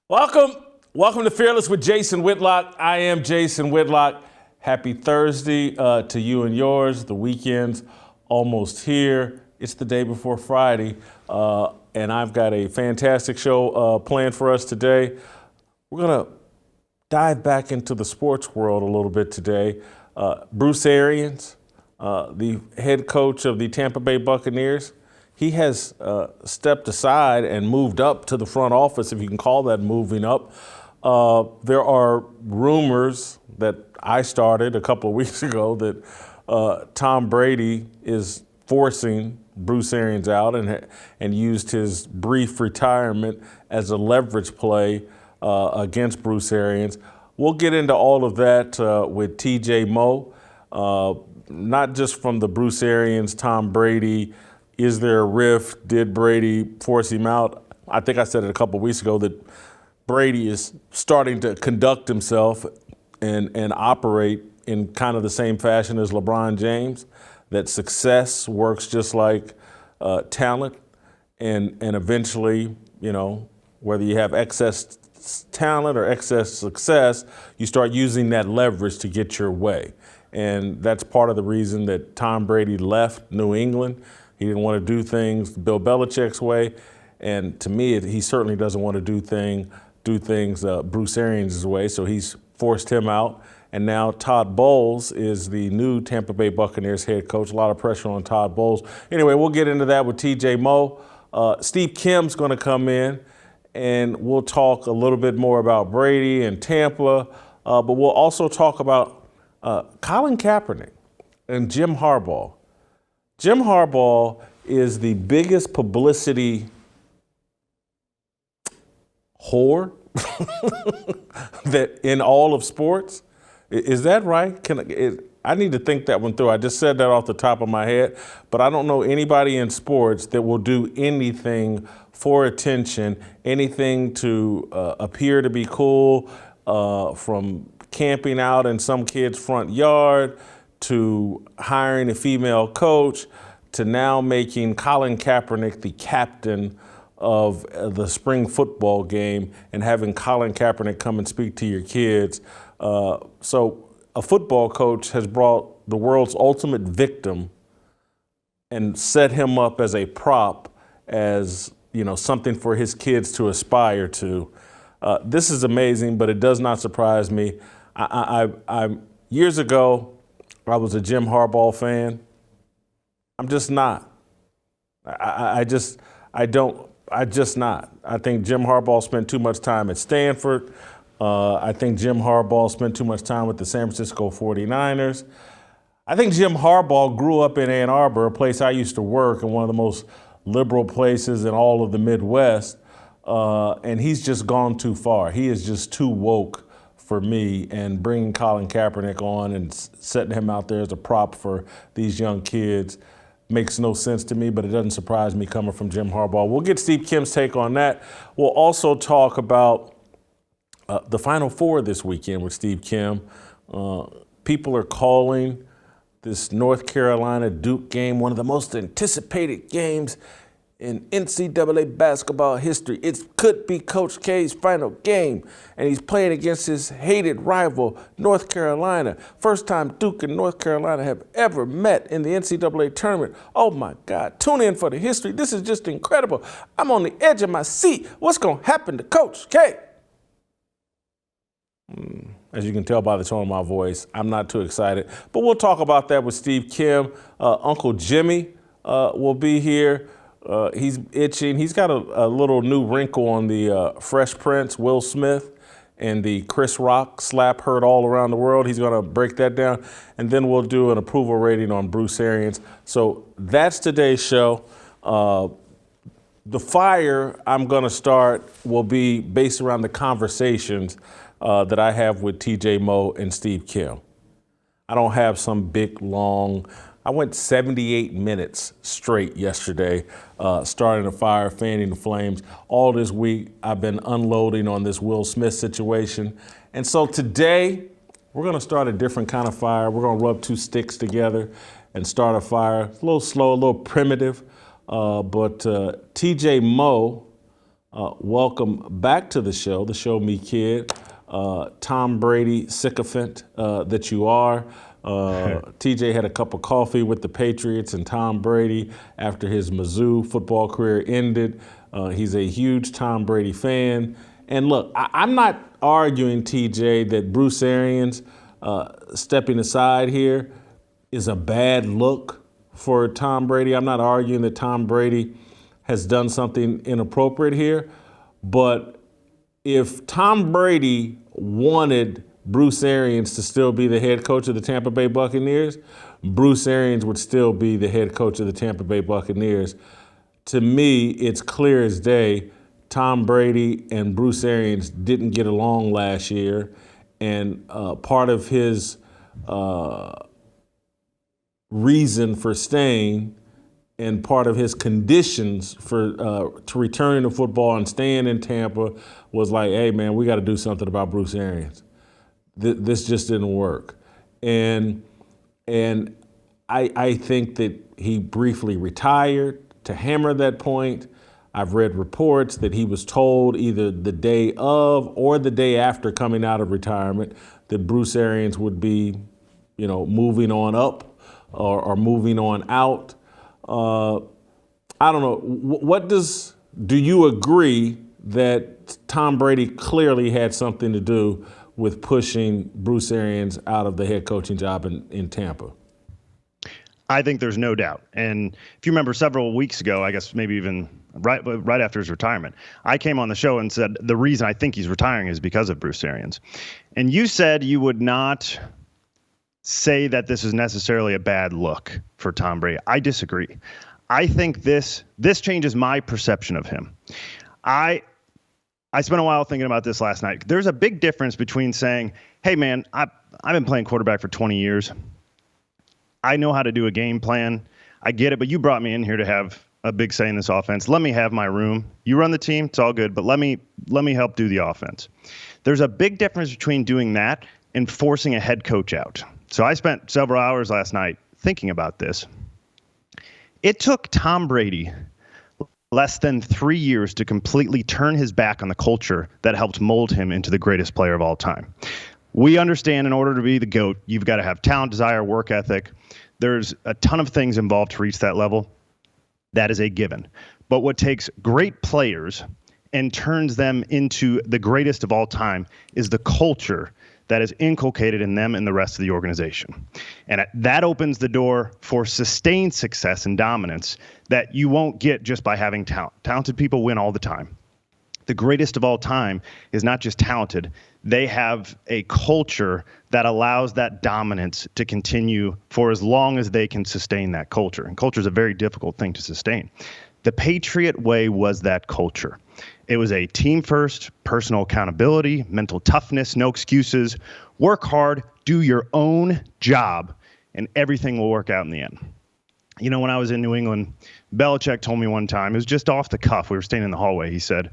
Welcome to Fearless with Jason Whitlock. I am Jason Whitlock. Happy Thursday to you and yours. The weekend's almost here. It's the day before Friday, and I've got a fantastic show planned for us today. We're going to dive back into the sports world a little bit today. Bruce Arians, the head coach of the Tampa Bay Buccaneers, he has stepped aside and moved up to the front office, if you can call that moving up. There are rumors that I started a couple of weeks ago that Tom Brady is forcing Bruce Arians out and used his brief retirement as a leverage play against Bruce Arians. We'll get into all of that with TJ Moe, not just from the Bruce Arians, Tom Brady. Is there a rift? Did Brady force him out? I think I said it a couple of weeks ago that Brady is starting to conduct himself and operate in kind of the same fashion as LeBron James, that success works just like talent. And eventually, you know, whether you have excess talent or excess success, you start using that leverage to get your way. And that's part of the reason that Tom Brady left New England. He didn't want to do things Bill Belichick's way, and to me, he certainly doesn't want to do things Bruce Arians' way. So he's forced him out, and now Todd Bowles is the new Tampa Bay Buccaneers head coach. A lot of pressure on Todd Bowles. Anyway, we'll get into that with TJ Moe. Steve Kim's going to come in, and we'll talk a little bit more about Brady and Tampa, but we'll also talk about Colin Kaepernick and Jim Harbaugh. Jim Harbaugh is the biggest publicity whore that in all of sports. Is that right? I need to think that one through. I just said that off the top of my head, but I don't know anybody in sports that will do anything for attention, anything to appear to be cool, from camping out in some kid's front yard to hiring a female coach, to now making Colin Kaepernick the captain of the spring football game and having Colin Kaepernick come and speak to your kids. So a football coach has brought the world's ultimate victim and set him up as a prop, as, you know, something for his kids to aspire to. This is amazing, but it does not surprise me. I years ago, I was a Jim Harbaugh fan. I'm just not. I just not. I think Jim Harbaugh spent too much time at Stanford. I think Jim Harbaugh spent too much time with the San Francisco 49ers. I think Jim Harbaugh grew up in Ann Arbor, a place I used to work, in one of the most liberal places in all of the Midwest. And he's just gone too far. He is just too woke for me, and bringing Colin Kaepernick on and setting him out there as a prop for these young kids makes no sense to me, but it doesn't surprise me coming from Jim Harbaugh. We'll get Steve Kim's take on that. We'll also talk about the Final Four this weekend with Steve Kim. People are calling this North Carolina Duke game one of the most anticipated games in NCAA basketball history. It could be Coach K's final game, and he's playing against his hated rival, North Carolina. First time Duke and North Carolina have ever met in the NCAA tournament. Oh my God, tune in for the history. This is just incredible. I'm on the edge of my seat. What's going to happen to Coach K? As you can tell by the tone of my voice, I'm not too excited, but we'll talk about that with Steve Kim. Uncle Jimmy will be here. He's itching. He's got a little new wrinkle on the Fresh Prince, Will Smith, and the Chris Rock slap heard all around the world. He's going to break that down. And then we'll do an approval rating on Bruce Arians. So that's today's show. The fire I'm going to start will be based around the conversations that I have with TJ Moe and Steve Kim. I don't have some big, long. I went 78 minutes straight yesterday, starting a fire, fanning the flames. All this week, I've been unloading on this Will Smith situation. And so today, we're going to start a different kind of fire. We're going to rub two sticks together and start a fire. A little slow, a little primitive. But TJ Moe Welcome back to the show me kid, Tom Brady sycophant that you are. TJ had a cup of coffee with the Patriots and Tom Brady after his Mizzou football career ended. He's a huge Tom Brady fan. And look, I'm not arguing, TJ, that Bruce Arians stepping aside here is a bad look for Tom Brady. I'm not arguing that Tom Brady has done something inappropriate here. But if Tom Brady wanted Bruce Arians to still be the head coach of the Tampa Bay Buccaneers, Bruce Arians would still be the head coach of the Tampa Bay Buccaneers. To me, it's clear as day Tom Brady and Bruce Arians didn't get along last year. And part of his reason for staying and part of his conditions for to returning to football and staying in Tampa was like, hey, man, we got to do something about Bruce Arians. This just didn't work. And I think that he briefly retired to hammer that point. I've read reports that he was told either the day of or the day after coming out of retirement that Bruce Arians would be, moving on up or moving on out. I don't know. Do you agree that Tom Brady clearly had something to do with pushing Bruce Arians out of the head coaching job in Tampa? I think there's no doubt. And if you remember several weeks ago, I guess maybe even right after his retirement, I came on the show and said the reason I think he's retiring is because of Bruce Arians. And you said you would not say that this is necessarily a bad look for Tom Brady. I disagree. I think this changes my perception of him. I spent a while thinking about this last night. There's a big difference between saying, hey, man, I've been playing quarterback for 20 years. I know how to do a game plan. I get it, but you brought me in here to have a big say in this offense. Let me have my room. You run the team. It's all good, but let me help do the offense. There's a big difference between doing that and forcing a head coach out. So I spent several hours last night thinking about this. It took Tom Brady less than 3 years to completely turn his back on the culture that helped mold him into the greatest player of all time. We understand in order to be the GOAT, you've got to have talent, desire, work ethic. There's a ton of things involved to reach that level. That is a given. But what takes great players and turns them into the greatest of all time is the culture that is inculcated in them and the rest of the organization. And that opens the door for sustained success and dominance that you won't get just by having talent. Talented people win all the time. The greatest of all time is not just talented. They have a culture that allows that dominance to continue for as long as they can sustain that culture. And culture is a very difficult thing to sustain. The Patriot way was that culture. It was a team first, personal accountability, mental toughness, no excuses, work hard, do your own job, and everything will work out in the end. When I was in New England, Belichick told me one time, it was just off the cuff, we were standing in the hallway, he said,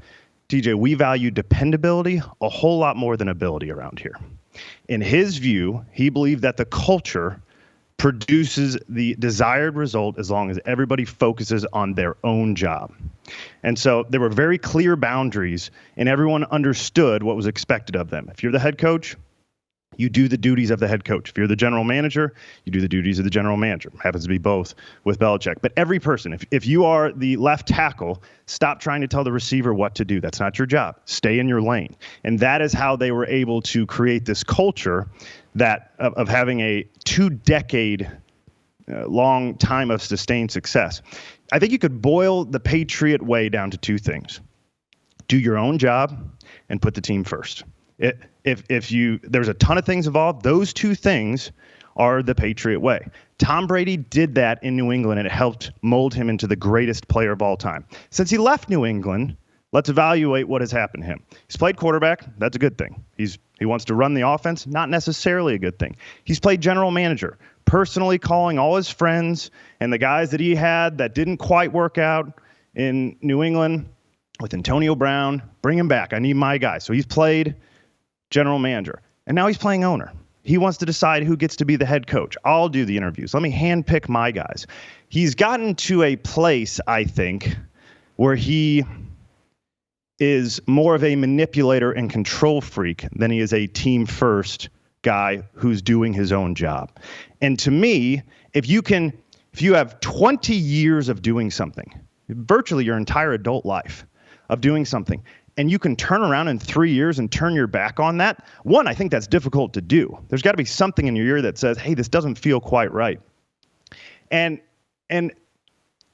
TJ, we value dependability a whole lot more than ability around here. In his view, he believed that the culture produces the desired result as long as everybody focuses on their own job. And so there were very clear boundaries, and everyone understood what was expected of them. If you're the head coach, you do the duties of the head coach. If you're the general manager, you do the duties of the general manager. Happens to be both with Belichick. But every person, if you are the left tackle, stop trying to tell the receiver what to do. That's not your job. Stay in your lane. And that is how they were able to create this culture that of having a 2-decade long time of sustained success. I think you could boil the Patriot way down to two things. Do your own job and put the team first. There's a ton of things involved. Those two things are the Patriot way. Tom Brady did that in New England, and it helped mold him into the greatest player of all time. Since he left New England, let's evaluate what has happened to him. He's played quarterback. That's a good thing. He wants to run the offense. Not necessarily a good thing. He's played general manager, personally calling all his friends and the guys that he had that didn't quite work out in New England with Antonio Brown. Bring him back. I need my guy. So he's played general manager. And now he's playing owner. He wants to decide who gets to be the head coach. I'll do the interviews. Let me handpick my guys. He's gotten to a place, I think, where he is more of a manipulator and control freak than he is a team first guy who's doing his own job. And to me, if you have 20 years of doing something, virtually your entire adult life of doing something, and you can turn around in 3 years and turn your back on that, one, I think that's difficult to do. There's got to be something in your ear that says, hey, this doesn't feel quite right. And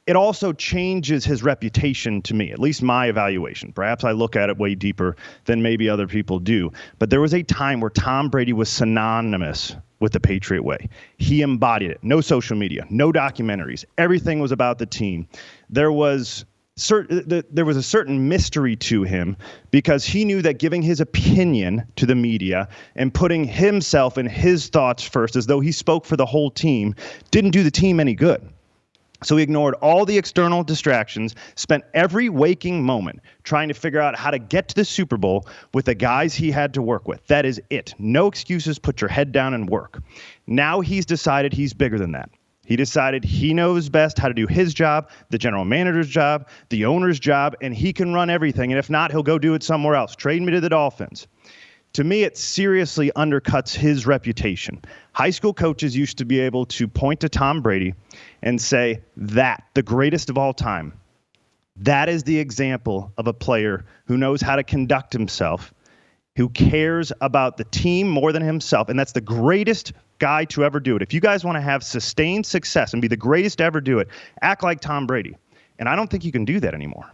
it also changes his reputation to me, at least my evaluation. Perhaps I look at it way deeper than maybe other people do. But there was a time where Tom Brady was synonymous with the Patriot way. He embodied it. No social media, no documentaries. Everything was about the team. There was a certain mystery to him because he knew that giving his opinion to the media and putting himself and his thoughts first as though he spoke for the whole team didn't do the team any good. So he ignored all the external distractions, spent every waking moment trying to figure out how to get to the Super Bowl with the guys he had to work with. That is it. No excuses. Put your head down and work. Now he's decided he's bigger than that. He decided he knows best how to do his job, the general manager's job, the owner's job, and he can run everything. And if not, he'll go do it somewhere else. Trade me to the Dolphins. To me, it seriously undercuts his reputation. High school coaches used to be able to point to Tom Brady and say, that, the greatest of all time, that is the example of a player who knows how to conduct himself, who cares about the team more than himself, and that's the greatest guy to ever do it. If you guys want to have sustained success and be the greatest to ever do it, act like Tom Brady. And I don't think you can do that anymore.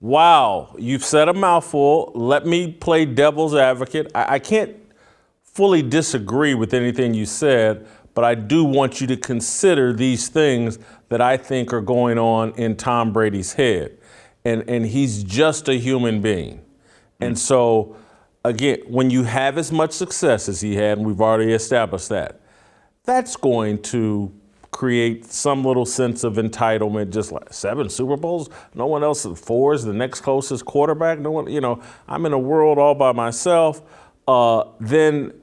Wow, you've said a mouthful. Let me play devil's advocate. I can't fully disagree with anything you said, but I do want you to consider these things that I think are going on in Tom Brady's head. And he's just a human being. And so, again, when you have as much success as he had, and we've already established that, that's going to create some little sense of entitlement, just like 7 Super Bowls, no one else, 4 is the next closest quarterback, no one, I'm in a world all by myself. Then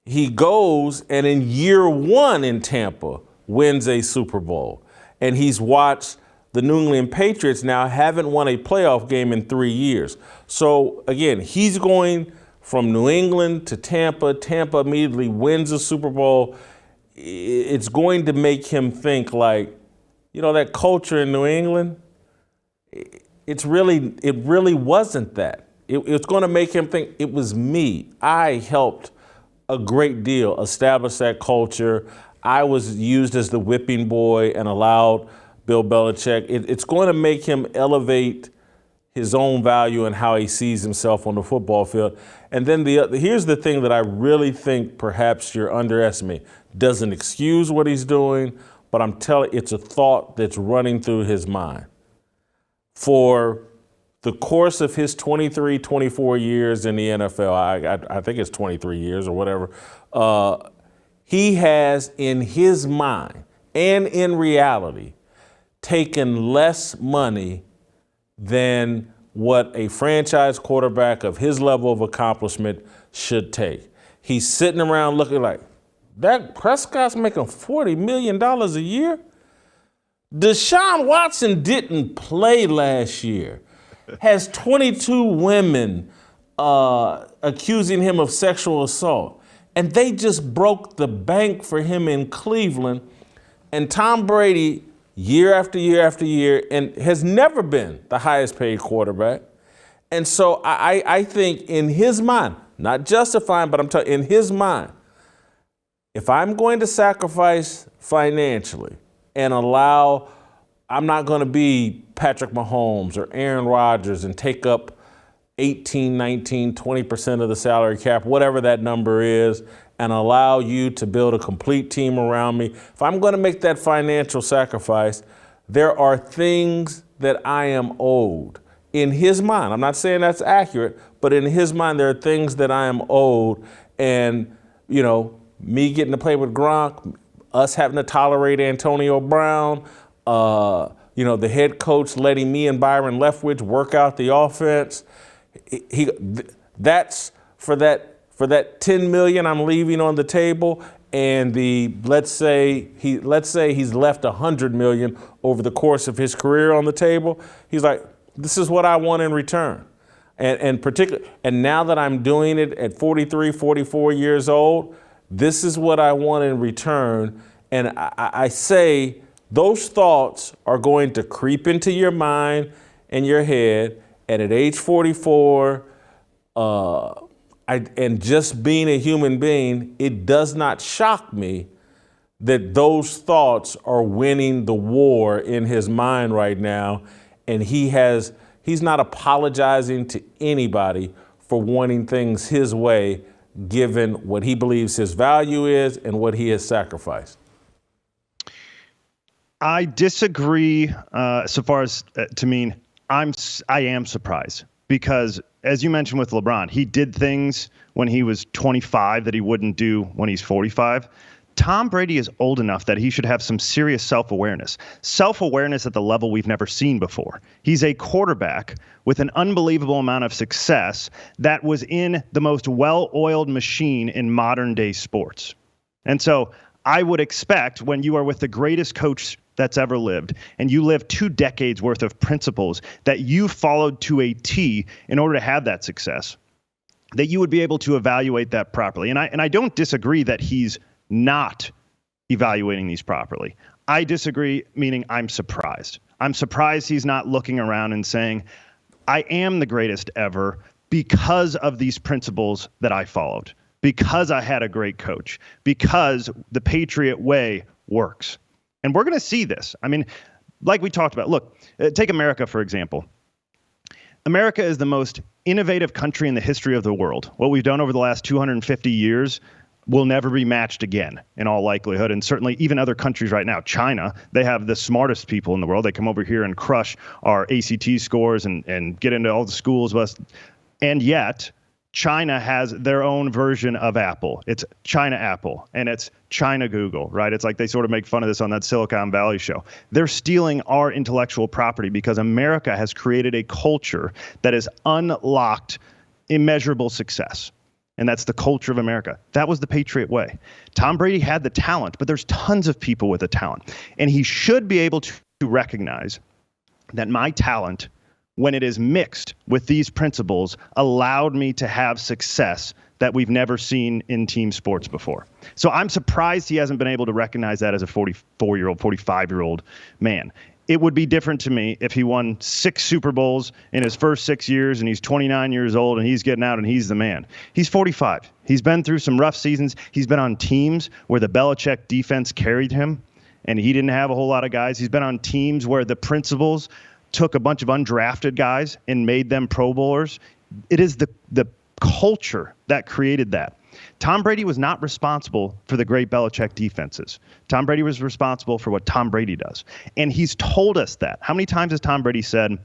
he goes and in year 1 in Tampa wins a Super Bowl. And he's watched the New England Patriots now haven't won a playoff game in 3 years. So again, he's going from New England to Tampa. Tampa immediately wins a Super Bowl. It's going to make him think like, that culture in New England, it really wasn't that. It's going to make him think it was me. I helped a great deal establish that culture. I was used as the whipping boy and allowed Bill Belichick. It's going to make him elevate his own value and how he sees himself on the football field. And then here's the thing that I really think perhaps you're underestimating. Doesn't excuse what he's doing, but I'm telling you, it's a thought that's running through his mind. For the course of his 23, 24 years in the NFL, I think it's 23 years or whatever, he has in his mind and in reality taken less money than what a franchise quarterback of his level of accomplishment should take. He's sitting around looking like, Dak Prescott's making $40 million a year? Deshaun Watson didn't play last year, has 22 women accusing him of sexual assault, and they just broke the bank for him in Cleveland. And Tom Brady, year after year after year, and has never been the highest paid quarterback. And so I think in his mind, not justifying, but I'm telling you, in his mind, if I'm going to sacrifice financially and I'm not going to be Patrick Mahomes or Aaron Rodgers and take up 18, 19, 20% of the salary cap, whatever that number is, and allow you to build a complete team around me. If I'm going to make that financial sacrifice, there are things that I am owed. In his mind, I'm not saying that's accurate, but in his mind, there are things that I am owed. And, me getting to play with Gronk, us having to tolerate Antonio Brown, the head coach letting me and Byron Leftwich work out the offense. That's for that $10 million I'm leaving on the table, and let's say he's left $100 million over the course of his career on the table. He's like, this is what I want in return. And now that I'm doing it at 43, 44 years old, this is what I want in return. And I say those thoughts are going to creep into your mind and your head. And at age 44, and just being a human being, it does not shock me that those thoughts are winning the war in his mind right now. And he's not apologizing to anybody for wanting things his way, given what he believes his value is and what he has sacrificed. I disagree so far as to mean I am surprised because, as you mentioned with LeBron, he did things when he was 25 that he wouldn't do when he's 45. Tom Brady is old enough that he should have some serious self-awareness at the level we've never seen before. He's a quarterback with an unbelievable amount of success that was in the most well-oiled machine in modern-day sports. And so I would expect when you are with the greatest coach that's ever lived, and you live 2 decades worth of principles that you followed to a T in order to have that success, that you would be able to evaluate that properly. And I don't disagree that he's not evaluating these properly. I disagree, meaning I'm surprised. I'm surprised he's not looking around and saying, I am the greatest ever because of these principles that I followed, because I had a great coach, because the Patriot way works. And we're going to see this. I mean, like we talked about, look, take America, for example. America is the most innovative country in the history of the world. What we've done over the last 250 years will never be matched again, in all likelihood. And certainly even other countries right now, China, they have the smartest people in the world. They come over here and crush our ACT scores and get into all the schools. And yet, China has their own version of Apple. It's China Apple, and it's China Google, right? It's like they sort of make fun of this on that Silicon Valley show. They're stealing our intellectual property because America has created a culture that has unlocked immeasurable success. And that's the culture of America. That was the Patriot way. Tom Brady had the talent, but there's tons of people with the talent. And he should be able to recognize that my talent, when it is mixed with these principles, allowed me to have success that we've never seen in team sports before. So I'm surprised he hasn't been able to recognize that as a 44-year-old, 45-year-old man. It would be different to me if he won 6 Super Bowls in his first 6 years and he's 29 years old and he's getting out and he's the man. He's 45. He's been through some rough seasons. He's been on teams where the Belichick defense carried him and he didn't have a whole lot of guys. He's been on teams where the principals took a bunch of undrafted guys and made them Pro Bowlers. It is the culture that created that. Tom Brady was not responsible for the great Belichick defenses. Tom Brady was responsible for what Tom Brady does. And he's told us that. How many times has Tom Brady said,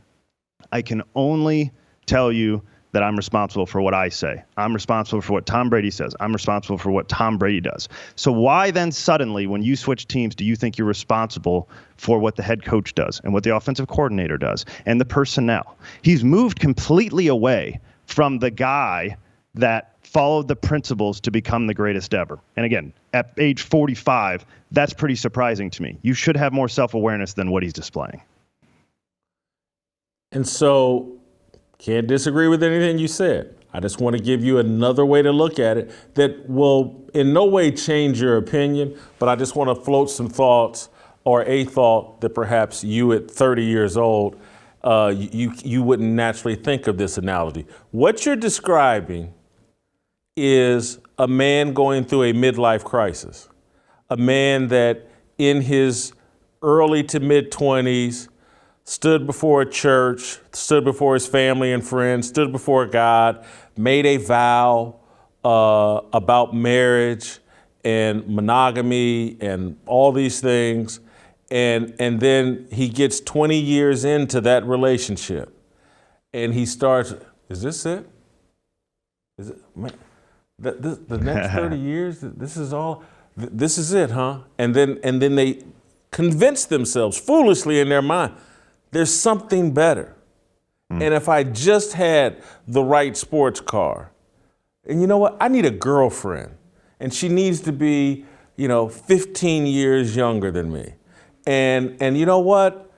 I can only tell you that I'm responsible for what I say. I'm responsible for what Tom Brady says. I'm responsible for what Tom Brady does. So why then suddenly, when you switch teams, do you think you're responsible for what the head coach does and what the offensive coordinator does and the personnel? He's moved completely away from the guy that followed the principles to become the greatest ever. And again, at age 45, that's pretty surprising to me. You should have more self-awareness than what he's displaying. And so, can't disagree with anything you said. I just want to give you another way to look at it that will in no way change your opinion, but I just want to float some thoughts or a thought that perhaps you at 30 years old, you wouldn't naturally think of this analogy. What you're describing is a man going through a midlife crisis, a man that in his early to mid-20s stood before a church, stood before his family and friends, stood before God, made a vow about marriage and monogamy and all these things, and then he gets 20 years into that relationship, and he starts, is this it? Is it, man? The next 30 years, this is it, huh? And then they convince themselves foolishly in their mind, there's something better. And if I just had the right sports car, and you know what? I need a girlfriend, and she needs to be 15 years younger than me. And you know what?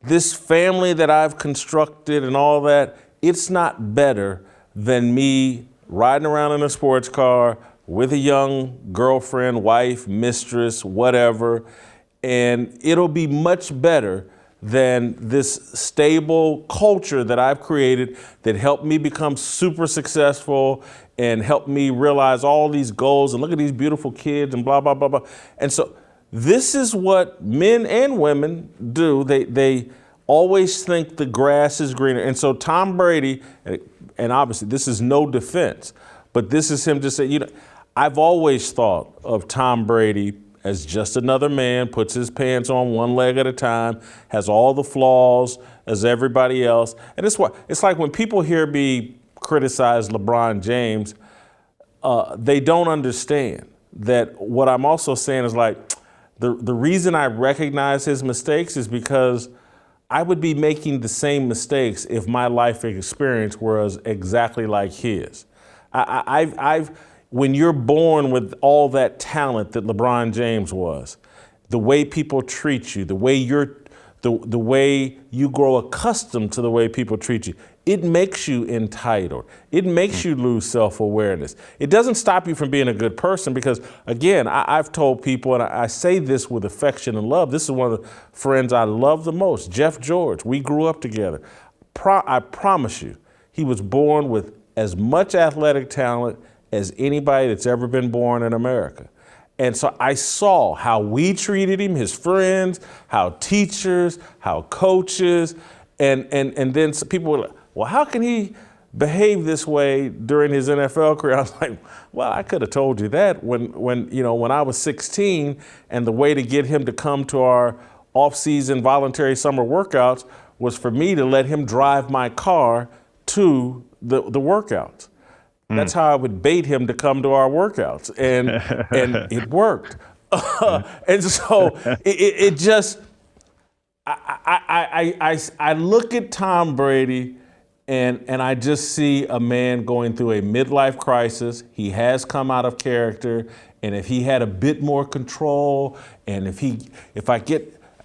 This family that I've constructed and all that, it's not better than me riding around in a sports car with a young girlfriend, wife, mistress, whatever. And it'll be much better than this stable culture that I've created that helped me become super successful and helped me realize all these goals and look at these beautiful kids and blah, blah, blah, blah. And so this is what men and women do. They always think the grass is greener. And so Tom Brady, and obviously this is no defense, but this is him just saying, I've always thought of Tom Brady as just another man, puts his pants on one leg at a time, has all the flaws as everybody else. And it's like when people hear me criticize LeBron James, they don't understand that what I'm also saying is like, the reason I recognize his mistakes is because I would be making the same mistakes if my life experience was exactly like his. When you're born with all that talent that LeBron James was, the way people treat you, the way you grow accustomed to the way people treat you, it makes you entitled. It makes you lose self-awareness. It doesn't stop you from being a good person because, again, I've told people, and I say this with affection and love, this is one of the friends I love the most, Jeff George. We grew up together. I promise you, he was born with as much athletic talent as anybody that's ever been born in America. And so I saw how we treated him, his friends, how teachers, how coaches, and then some people were like, well, how can he behave this way during his NFL career? I was like, well, I could have told you that when I was 16, and the way to get him to come to our off-season voluntary summer workouts was for me to let him drive my car to the workouts. That's how I would bait him to come to our workouts, and it worked. And so it just, I look at Tom Brady, and I just see a man going through a midlife crisis. He has come out of character, and if he had a bit more control, and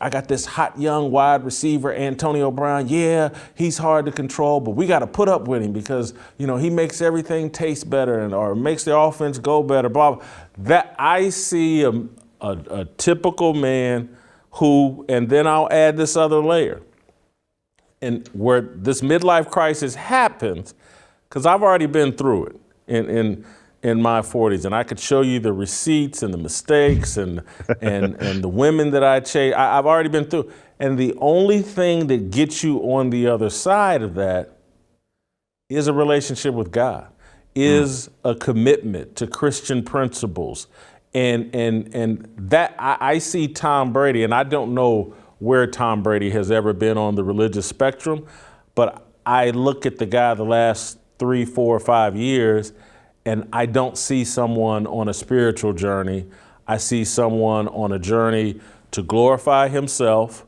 I got this hot young wide receiver, Antonio Brown. Yeah, he's hard to control, but we got to put up with him because, he makes everything taste better or makes the offense go better, blah, blah. That I see a typical man who, and then I'll add this other layer, and where this midlife crisis happens, because I've already been through it in my 40s, and I could show you the receipts and the mistakes and the women that I chased. I've already been through. And the only thing that gets you on the other side of that is a relationship with God, is a commitment to Christian principles. And that I see Tom Brady, and I don't know where Tom Brady has ever been on the religious spectrum, but I look at the guy the last 3, 4, 5 years, and I don't see someone on a spiritual journey. I see someone on a journey to glorify himself,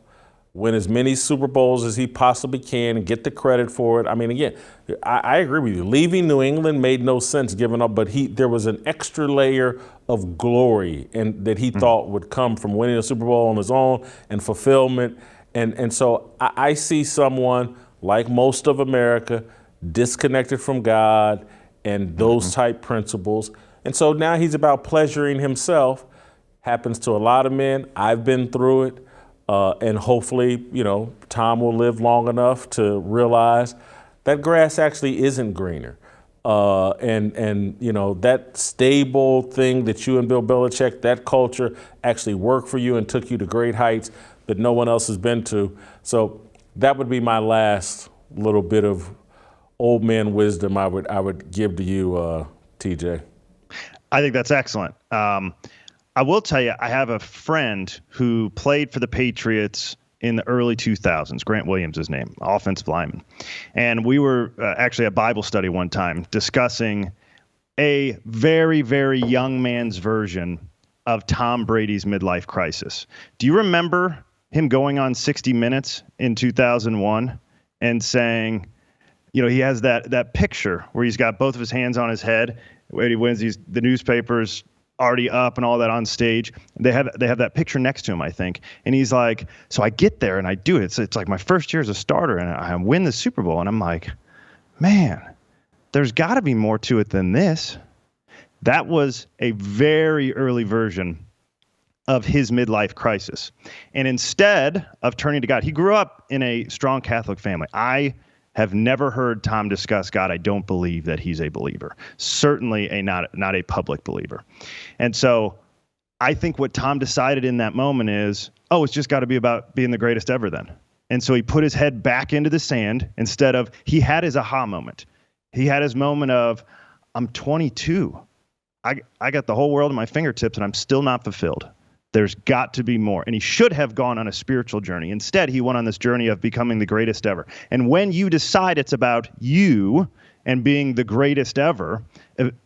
win as many Super Bowls as he possibly can, and get the credit for it. I mean, again, I agree with you. Leaving New England made no sense giving up, but there was an extra layer of glory and that he thought would come from winning a Super Bowl on his own and fulfillment. And so I see someone, like most of America, disconnected from God and those type principles. And so now he's about pleasuring himself. Happens to a lot of men. I've been through it. And hopefully, Tom will live long enough to realize that grass actually isn't greener. And that stable thing that you and Bill Belichick, that culture actually worked for you and took you to great heights that no one else has been to. So that would be my last little bit of old man wisdom I would give to you, TJ. I think that's excellent. I will tell you, I have a friend who played for the Patriots in the early 2000s. Grant Williams, his name, offensive lineman. And we were actually at Bible study one time discussing a very, very young man's version of Tom Brady's midlife crisis. Do you remember him going on 60 Minutes in 2001 and saying, he has that picture where he's got both of his hands on his head, where he wins the newspapers already up and all that on stage. They have that picture next to him, I think. And he's like, so I get there and I do it. It's like my first year as a starter and I win the Super Bowl. And I'm like, man, there's got to be more to it than this. That was a very early version of his midlife crisis. And instead of turning to God, he grew up in a strong Catholic family. I have never heard Tom discuss God. I don't believe that he's a believer. Certainly not a public believer. And so I think what Tom decided in that moment is, it's just got to be about being the greatest ever then. And so he put his head back into the sand instead of, he had his aha moment. He had his moment of, I'm 22. I got the whole world at my fingertips and I'm still not fulfilled. There's got to be more. And he should have gone on a spiritual journey. Instead, he went on this journey of becoming the greatest ever. And when you decide it's about you and being the greatest ever,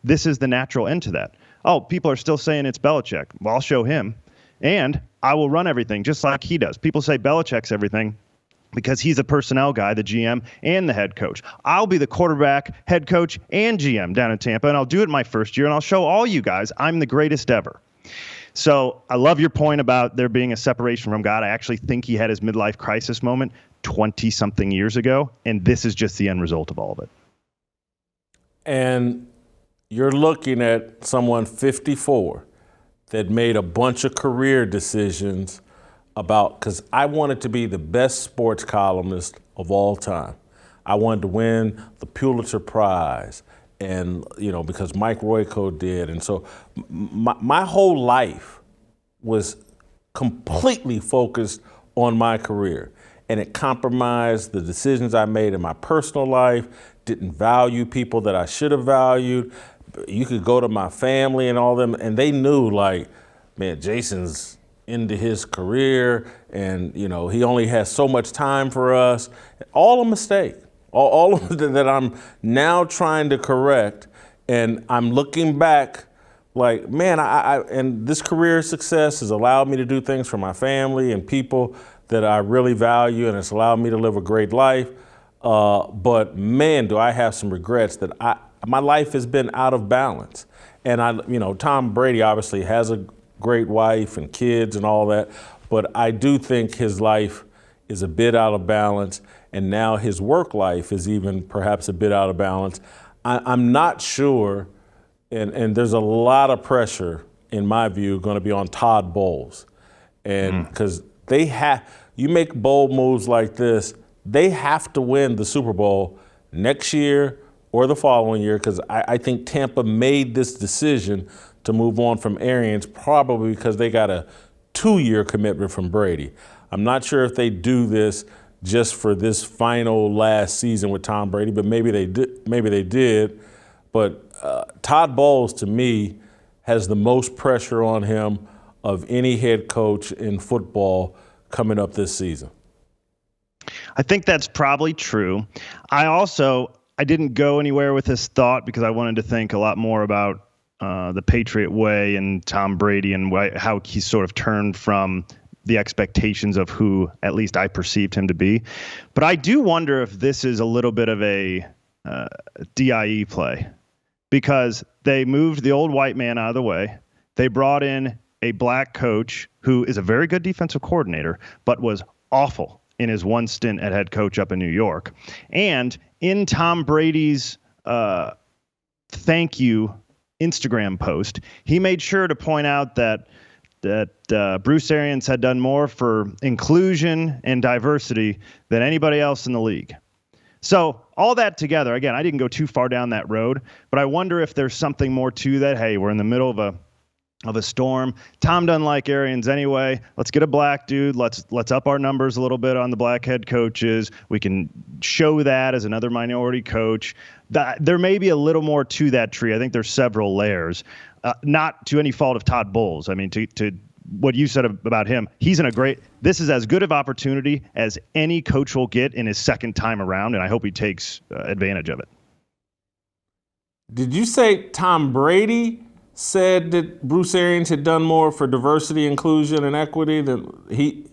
this is the natural end to that. Oh, people are still saying it's Belichick. Well, I'll show him. And I will run everything just like he does. People say Belichick's everything because he's a personnel guy, the GM and the head coach. I'll be the quarterback, head coach, and GM down in Tampa, and I'll do it my first year, and I'll show all you guys I'm the greatest ever. So I love your point about there being a separation from God. I actually think he had his midlife crisis moment 20-something years ago, and this is just the end result of all of it. And you're looking at someone 54 that made a bunch of career decisions because I wanted to be the best sports columnist of all time. I wanted to win the Pulitzer Prize. And, because Mike Royko did. And so my whole life was completely focused on my career. And it compromised the decisions I made in my personal life, didn't value people that I should have valued. You could go to my family and all them, and they knew, man, Jason's into his career, and, he only has so much time for us. All a mistake. All of it that I'm now trying to correct, and I'm looking back like, man, and this career success has allowed me to do things for my family and people that I really value, and it's allowed me to live a great life. But man, do I have some regrets that my life has been out of balance. And Tom Brady obviously has a great wife and kids and all that, but I do think his life is a bit out of balance. And now his work life is even perhaps a bit out of balance. I'm not sure, and there's a lot of pressure, in my view, going to be on Todd Bowles. And because you make bold moves like this, they have to win the Super Bowl next year or the following year, because I think Tampa made this decision to move on from Arians probably because they got a 2-year commitment from Brady. I'm not sure if they do this just for this final last season with Tom Brady, but maybe they did. But Todd Bowles, to me, has the most pressure on him of any head coach in football coming up this season. I think that's probably true. I didn't go anywhere with this thought because I wanted to think a lot more about the Patriot way and Tom Brady and how he sort of turned from the expectations of who at least I perceived him to be. But I do wonder if this is a little bit of a DIE play, because they moved the old white man out of the way. They brought in a black coach who is a very good defensive coordinator, but was awful in his one stint at head coach up in New York. And in Tom Brady's thank you Instagram post, he made sure to point out that Bruce Arians had done more for inclusion and diversity than anybody else in the league. So all that together, again, I didn't go too far down that road, but I wonder if there's something more to that. Hey, we're in the middle of a storm. Tom doesn't like Arians anyway. Let's get a black dude. Let's up our numbers a little bit on the black head coaches. We can show that as another minority coach. There may be a little more to that tree. I think there's several layers. Not to any fault of Todd Bowles. I mean, to what you said about him, this is as good of opportunity as any coach will get in his second time around, and I hope he takes advantage of it. Did you say Tom Brady said that Bruce Arians had done more for diversity, inclusion, and equity than he?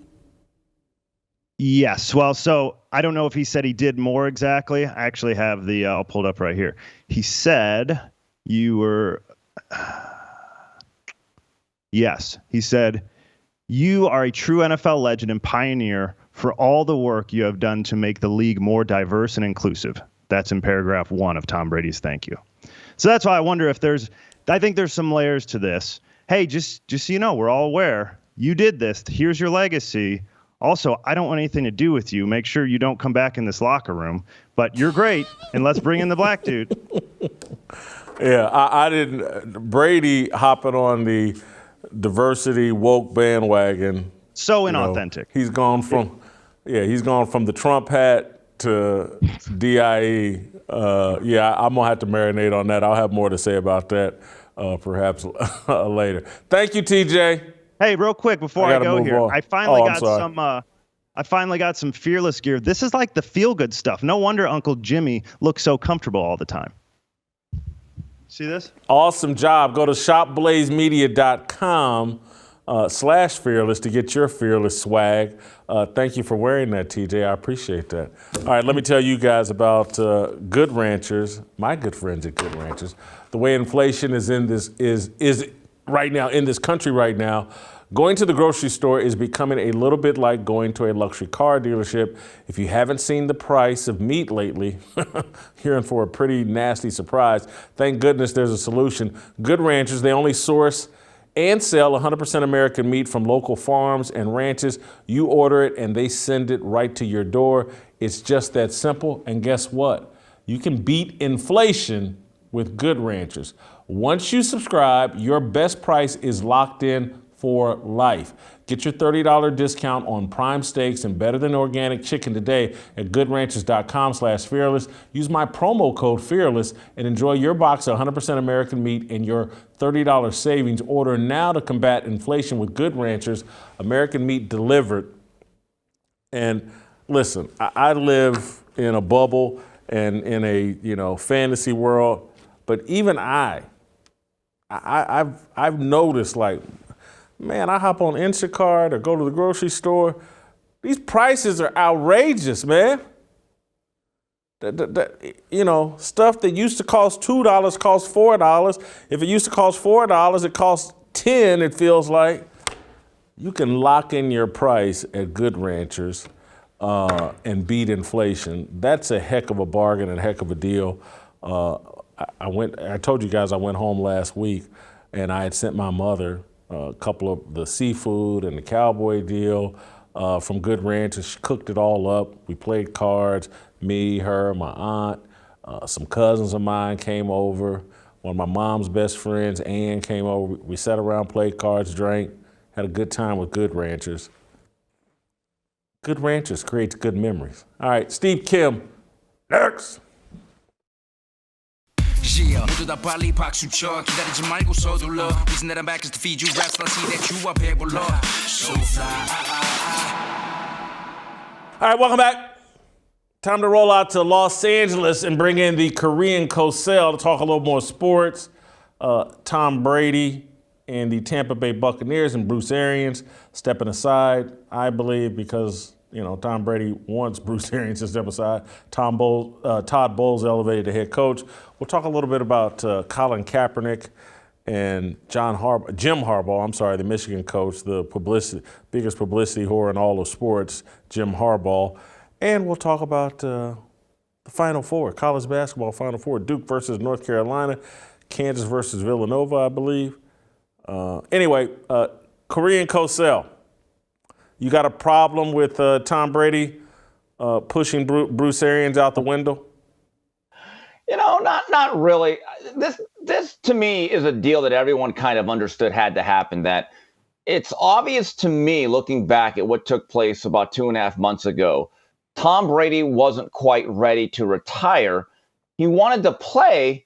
Yes. Well, so I don't know if he said he did more exactly. I actually have I'll pull it up right here. He said you were Yes. He said, "You are a true NFL legend and pioneer for all the work you have done to make the league more diverse and inclusive." That's in paragraph 1 of Tom Brady's thank you. So that's why I wonder if I think there's some layers to this. Hey, just so you know, we're all aware. You did this. Here's your legacy. Also, I don't want anything to do with you. Make sure you don't come back in this locker room. But you're great, and let's bring in the black dude. Yeah, I didn't. Brady hopping on the diversity woke bandwagon. So inauthentic. He's gone from the Trump hat to DIE. I'm gonna have to marinate on that. I'll have more to say about that perhaps later. Thank you, TJ. Hey, real quick before I go here, on. I finally got some Fearless gear. This is like the feel-good stuff. No wonder Uncle Jimmy looks so comfortable all the time. See this? Awesome job. Go to shopblazemedia.com/fearless to get your Fearless swag. Thank you for wearing that, TJ. I appreciate that. All right, let me tell you guys about Good Ranchers, my good friends at Good Ranchers. The way inflation is right now in this country right now, going to the grocery store is becoming a little bit like going to a luxury car dealership. If you haven't seen the price of meat lately, you're in for a pretty nasty surprise. Thank goodness there's a solution. Good Ranchers, they only source and sell 100% American meat from local farms and ranches. You order it and they send it right to your door. It's just that simple. And guess what? You can beat inflation with Good Ranchers. Once you subscribe, your best price is locked in for life. Get your $30 discount on prime steaks and better than organic chicken today at goodranchers.com/fearless. Use my promo code fearless and enjoy your box of 100% American meat and your $30 savings. Order now to combat inflation with Good Ranchers, American meat delivered. And listen, I live in a bubble and in a fantasy world, but even I've noticed, like, man, I hop on Instacart or go to the grocery store. These prices are outrageous, man. Stuff that used to cost $2 costs $4. If it used to cost $4, it costs $10. It feels like you can lock in your price at Good Ranchers and beat inflation. That's a heck of a bargain and a heck of a deal. I told you guys I went home last week and I had sent my mother a couple of the seafood and the cowboy deal from Good Ranchers. She cooked it all up. We played cards, me, her, my aunt, some cousins of mine came over. One of my mom's best friends, Ann, came over. We sat around, played cards, drank, had a good time with Good Ranchers. Good Ranchers creates good memories. All right, Steve Kim, next. Yeah, 모두 다 빨리 박수 쳐 기다리지 말고 서둘러 Listen that I'm back just to feed you raps and I see that you are 배불러 So fly All right, welcome back. Time to roll out to Los Angeles and bring in the Korean Cosell to talk a little more sports. Tom Brady and the Tampa Bay Buccaneers and Bruce Arians stepping aside, I believe, because Tom Brady wants Bruce Arians to step aside. Todd Bowles elevated to head coach. We'll talk a little bit about Colin Kaepernick and Jim Harbaugh, the Michigan coach, the biggest publicity whore in all of sports, Jim Harbaugh. And we'll talk about the Final Four, college basketball Final Four, Duke versus North Carolina, Kansas versus Villanova, I believe. Anyway, Korean Cosell. You got a problem with Tom Brady pushing Bruce Arians out the window? Not really. This to me is a deal that everyone kind of understood had to happen. That it's obvious to me, looking back at what took place about 2.5 months ago, Tom Brady wasn't quite ready to retire. He wanted to play,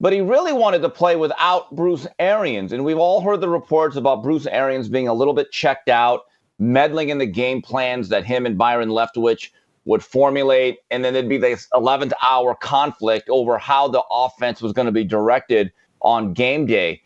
but he really wanted to play without Bruce Arians. And we've all heard the reports about Bruce Arians being a little bit checked out, meddling in the game plans that him and Byron Leftwich would formulate, and then there'd be this 11th hour conflict over how the offense was going to be directed on game day.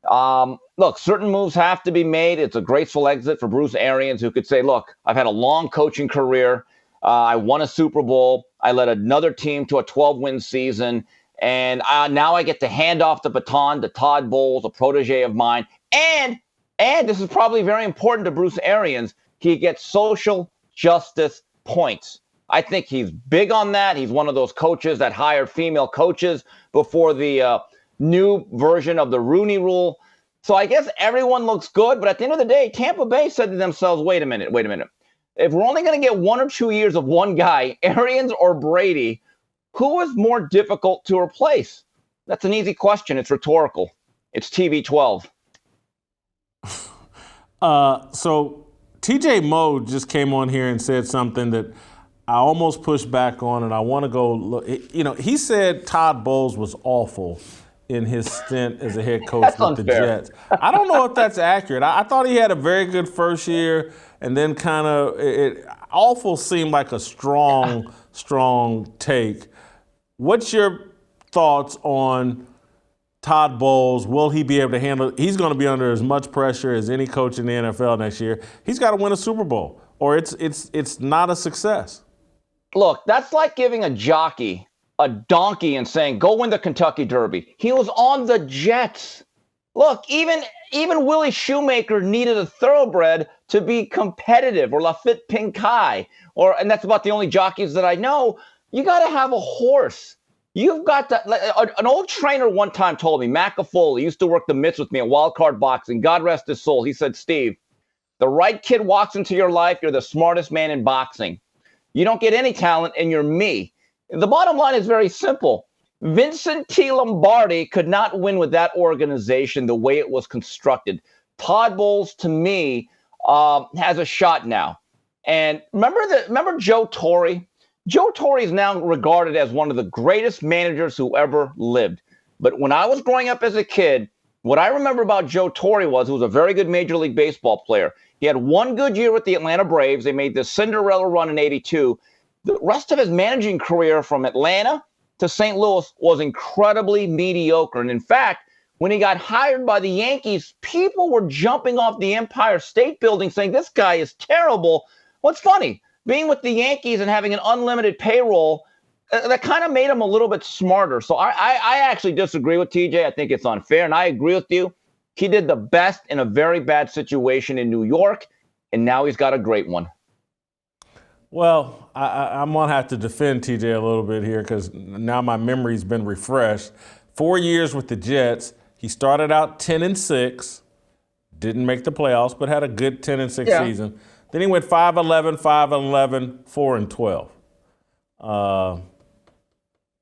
Look, certain moves have to be made. It's a graceful exit for Bruce Arians, who could say, look, I've had a long coaching career. I won a Super Bowl. I led another team to a 12-win season. And now I get to hand off the baton to Todd Bowles, a protege of mine. And And this is probably very important to Bruce Arians. He gets social justice points. I think he's big on that. He's one of those coaches that hired female coaches before the new version of the Rooney Rule. So I guess everyone looks good. But at the end of the day, Tampa Bay said to themselves, wait a minute. If we're only going to get 1 or 2 years of one guy, Arians or Brady, who is more difficult to replace? That's an easy question. It's rhetorical. It's TV12. So TJ Moe just came on here and said something that I almost pushed back on, and I want to go look. He said Todd Bowles was awful in his stint as a head coach with the Jets. I don't know if that's accurate. I thought he had a very good first year, and then kind of awful seemed like a strong take. What's your thoughts on Todd Bowles? Will he be able to handle? He's going to be under as much pressure as any coach in the NFL next year. He's got to win a Super Bowl, or it's not a success. Look, that's like giving a jockey a donkey and saying, go win the Kentucky Derby. He was on the Jets. Look, even Willie Shoemaker needed a thoroughbred to be competitive, or Lafitte Pincay, and that's about the only jockeys that I know. You got to have a horse. You've got to. An old trainer one time told me, Matt Foley used to work the mitts with me at Wild Card Boxing. God rest his soul. He said, Steve, the right kid walks into your life, you're the smartest man in boxing. You don't get any talent, and you're me. The bottom line is very simple. Vincent T. Lombardi could not win with that organization the way it was constructed. Todd Bowles, to me, has a shot now. And remember Joe Torre? Joe Torre is now regarded as one of the greatest managers who ever lived. But when I was growing up as a kid, what I remember about Joe Torre was he was a very good Major League Baseball player. He had one good year with the Atlanta Braves. They made the Cinderella run in '82. The rest of his managing career from Atlanta to St. Louis was incredibly mediocre. And in fact, when he got hired by the Yankees, people were jumping off the Empire State Building saying, this guy is terrible. What's funny, being with the Yankees and having an unlimited payroll, that kind of made him a little bit smarter. So I actually disagree with TJ. I think it's unfair. And I agree with you. He did the best in a very bad situation in New York, and now he's got a great one. Well, I'm going to have to defend TJ a little bit here because now my memory's been refreshed. 4 years with the Jets. He started out 10-6, didn't make the playoffs, but had a good 10-6 season. Then he went 5-11, 5-11, 4-12.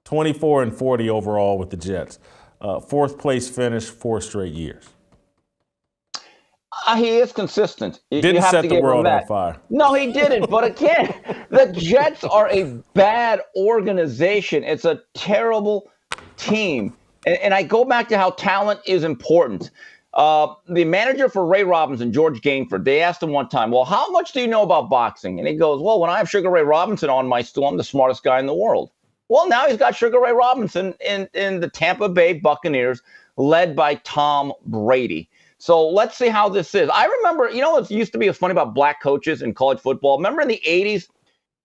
24-40 overall with the Jets. Fourth place finish 4 straight years. He is consistent. Didn't set the world on fire. No, he didn't. But again, the Jets are a bad organization. It's a terrible team. And I go back to how talent is important. The manager for Ray Robinson, George Gainford, they asked him one time, well, how much do you know about boxing? And he goes, well, when I have Sugar Ray Robinson on my stool, I'm the smartest guy in the world. Well, now he's got Sugar Ray Robinson in the Tampa Bay Buccaneers, led by Tom Brady. So let's see how this is. I remember, it used to be funny about black coaches in college football. Remember in the 80s,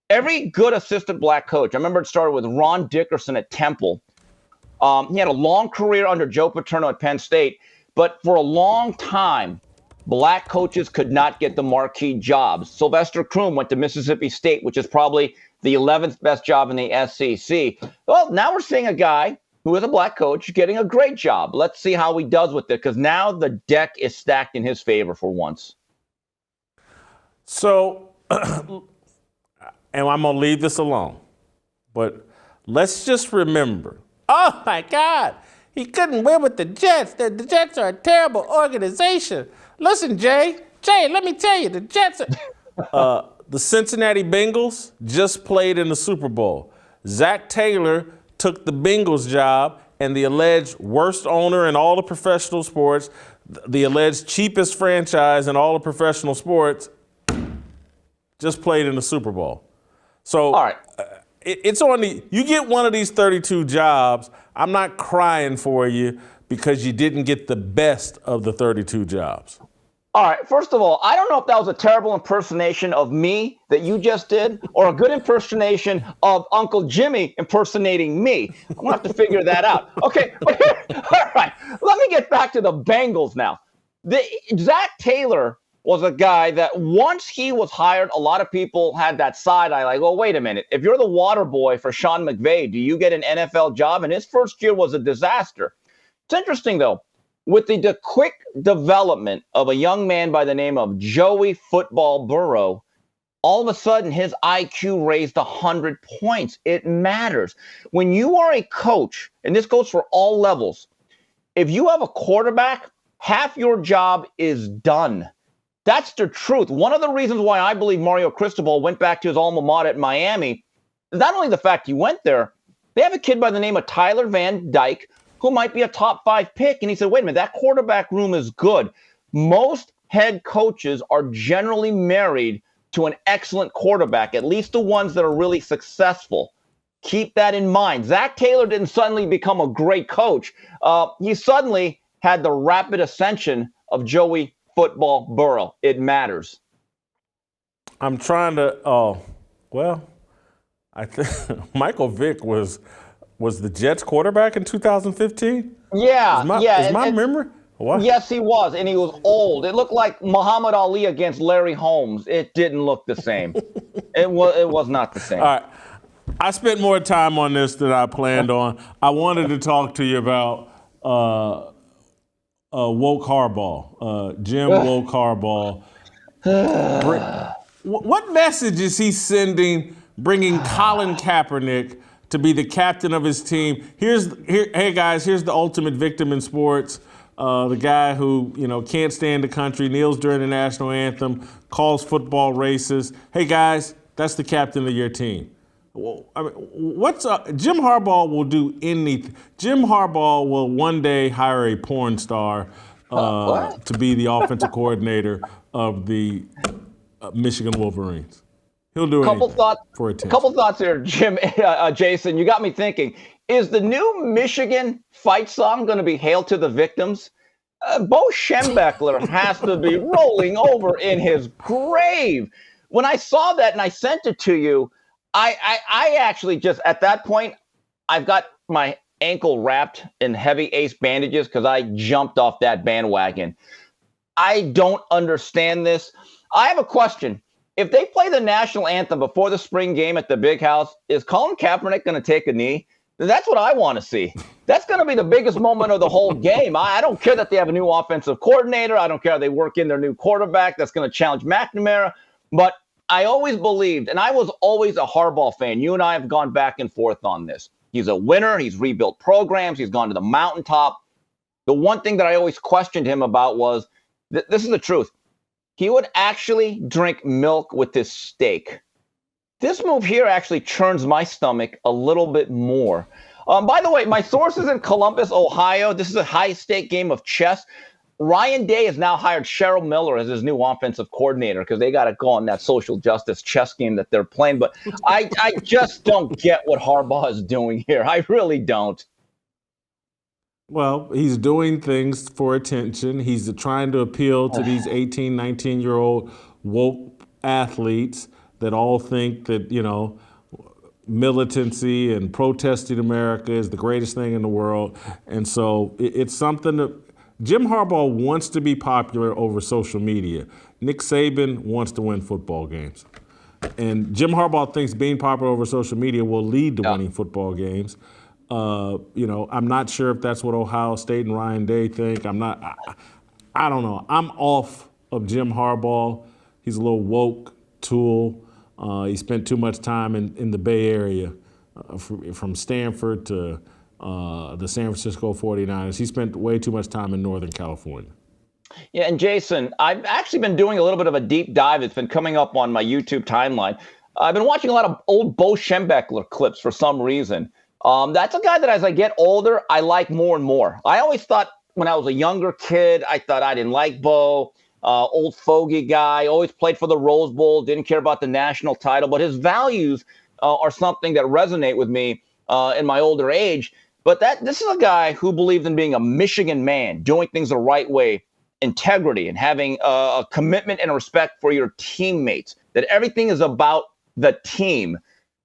every good assistant black coach, I remember it started with Ron Dickerson at Temple. He had a long career under Joe Paterno at Penn State, but for a long time, black coaches could not get the marquee jobs. Sylvester Croom went to Mississippi State, which is probably the 11th best job in the SEC. Well, now we're seeing a guy who is a black coach getting a great job. Let's see how he does with it, because now the deck is stacked in his favor for once. So, and I'm going to leave this alone, but let's just remember, oh my God, he couldn't win with the Jets. The Jets are a terrible organization. Listen, Jay, let me tell you, the Jets are... The Cincinnati Bengals just played in the Super Bowl. Zach Taylor took the Bengals job, and the alleged worst owner in all of professional sports, the alleged cheapest franchise in all of professional sports, just played in the Super Bowl. So all right. It's on you get one of these 32 jobs, I'm not crying for you because you didn't get the best of the 32 jobs. All right, first of all, I don't know if that was a terrible impersonation of me that you just did or a good impersonation of Uncle Jimmy impersonating me. I'm going to have to figure that out. Okay, all right, let me get back to the Bengals now. Zach Taylor was a guy that once he was hired, a lot of people had that side eye like, oh, wait a minute. If you're the water boy for Sean McVay, do you get an NFL job? And his first year was a disaster. It's interesting, though, with the quick development of a young man by the name of Joey Football Burrow, all of a sudden his IQ raised 100 points. It matters. When you are a coach, and this goes for all levels, if you have a quarterback, half your job is done. That's the truth. One of the reasons why I believe Mario Cristobal went back to his alma mater at Miami is not only the fact he went there, they have a kid by the name of Tyler Van Dyke who might be a top 5 pick. And he said, wait a minute, that quarterback room is good. Most head coaches are generally married to an excellent quarterback, at least the ones that are really successful. Keep that in mind. Zach Taylor didn't suddenly become a great coach. He suddenly had the rapid ascension of Joey Football Burrow. It matters. I'm trying to. I think Michael Vick was the Jets quarterback in 2015. Yeah, is my memory? What? Yes, he was, and he was old. It looked like Muhammad Ali against Larry Holmes. It didn't look the same. It was not the same. All right. I spent more time on this than I planned on. I wanted to talk to you about Woke Harbaugh, Jim Woke Harbaugh. What message is he sending, bringing Colin Kaepernick to be the captain of his team? Hey guys, here's the ultimate victim in sports. The guy who can't stand the country, kneels during the national anthem, calls football racist. Hey guys, that's the captain of your team. Well, I mean, Jim Harbaugh will do anything. Jim Harbaugh will one day hire a porn star to be the offensive coordinator of the Michigan Wolverines. He'll do anything for attention. A couple thoughts here, Jim, Jason. You got me thinking. Is the new Michigan fight song going to be "Hail to the Victims"? Bo Schembechler has to be rolling over in his grave. When I saw that and I sent it to you, I actually just, at that point, I've got my ankle wrapped in heavy ace bandages because I jumped off that bandwagon. I don't understand this. I have a question. If they play the national anthem before the spring game at the Big House, is Colin Kaepernick going to take a knee? That's what I want to see. That's going to be the biggest moment of the whole game. I don't care that they have a new offensive coordinator. I don't care how they work in their new quarterback that's going to challenge McNamara. But I always believed, and I was always a Harbaugh fan. You and I have gone back and forth on this. He's a winner. He's rebuilt programs. He's gone to the mountaintop. The one thing that I always questioned him about was, this is the truth. He would actually drink milk with his steak. This move here actually churns my stomach a little bit more. By the way, my sources in Columbus, Ohio, this is a high-stake game of chess. Ryan Day has now hired Cheryl Miller as his new offensive coordinator because they got to go on that social justice chess game that they're playing. But I just don't get what Harbaugh is doing here. I really don't. Well, he's doing things for attention. He's trying to appeal to these 18, 19-year-old woke athletes that all think that, militancy and protesting America is the greatest thing in the world. And so it's something that Jim Harbaugh wants to be popular over social media. Nick Saban wants to win football games. And Jim Harbaugh thinks being popular over social media will lead to winning football games. I'm not sure if that's what Ohio State and Ryan Day think. I don't know. I'm off of Jim Harbaugh. He's a little woke tool. He spent too much time in the Bay Area, from Stanford to the San Francisco 49ers. He spent way too much time in Northern California. Yeah, and Jason, I've actually been doing a little bit of a deep dive. It's been coming up on my YouTube timeline. I've been watching a lot of old Bo Schembechler clips for some reason. That's a guy that as I get older, I like more and more. I always thought when I was a younger kid, I thought I didn't like Bo. Old fogey guy, always played for the Rose Bowl, didn't care about the national title, but his values are something that resonate with me in my older age. But this is a guy who believed in being a Michigan man, doing things the right way, integrity, and having a commitment and a respect for your teammates, that everything is about the team.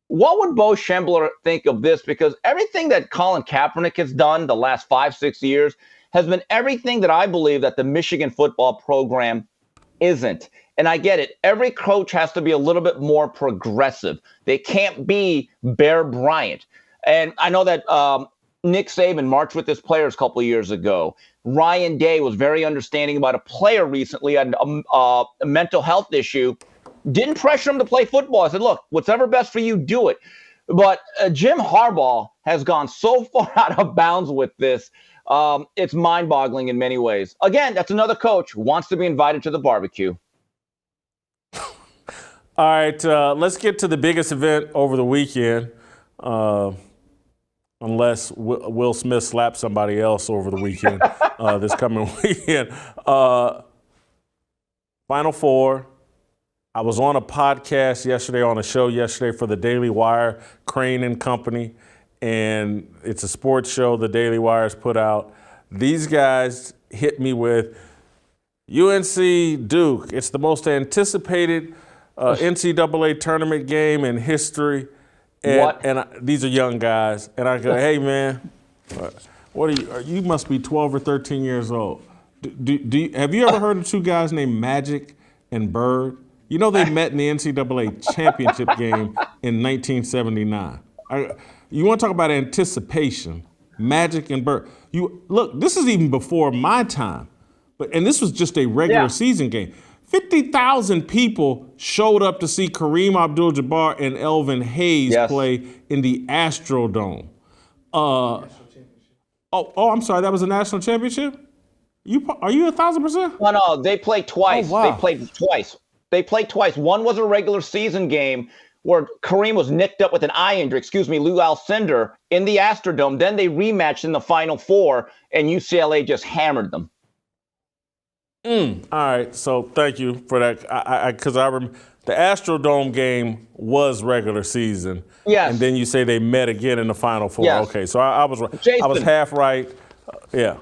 What would Bo Schembechler think of this? Because everything that Colin Kaepernick has done the last 5-6 years has been everything that I believe that the Michigan football program isn't. And I get it. Every coach has to be a little bit more progressive. They can't be Bear Bryant. And I know that Nick Saban marched with his players a couple of years ago. Ryan Day was very understanding about a player recently had a mental health issue. Didn't pressure him to play football. I said, look, whatever best for you, do it. But Jim Harbaugh has gone so far out of bounds with this. It's mind-boggling in many ways. Again, that's another coach who wants to be invited to the barbecue. All right, let's get to the biggest event over the weekend, unless Will Smith slaps somebody else over the weekend, this coming weekend. Final Four. I was on a podcast yesterday, on a show yesterday for the Daily Wire, Crane and Company, and it's a sports show the Daily Wire's put out. These guys hit me with UNC Duke. It's the most anticipated NCAA tournament game in history. And these are young guys. And I go, hey, man, what are you? You must be 12 or 13 years old. Have you ever heard of two guys named Magic and Bird? You know they met in the NCAA championship game in 1979. You want to talk about anticipation, Magic and Bird. Look, this is even before my time, and this was just a regular season game. 50,000 people showed up to see Kareem Abdul-Jabbar and Elvin Hayes play in the Astrodome. I'm sorry, that was a national championship? Are you 1,000%? No, they played twice. Oh, wow. They played twice. One was a regular season game where Kareem was nicked up with an eye injury, Lou Alcindor, in the Astrodome. Then they rematched in the Final Four, and UCLA just hammered them. All right, so thank you for that. Because I remember the Astrodome game was regular season. Yes. And then you say they met again in the Final Four. Yes. Okay, so I was Jason, I was half right. Yeah.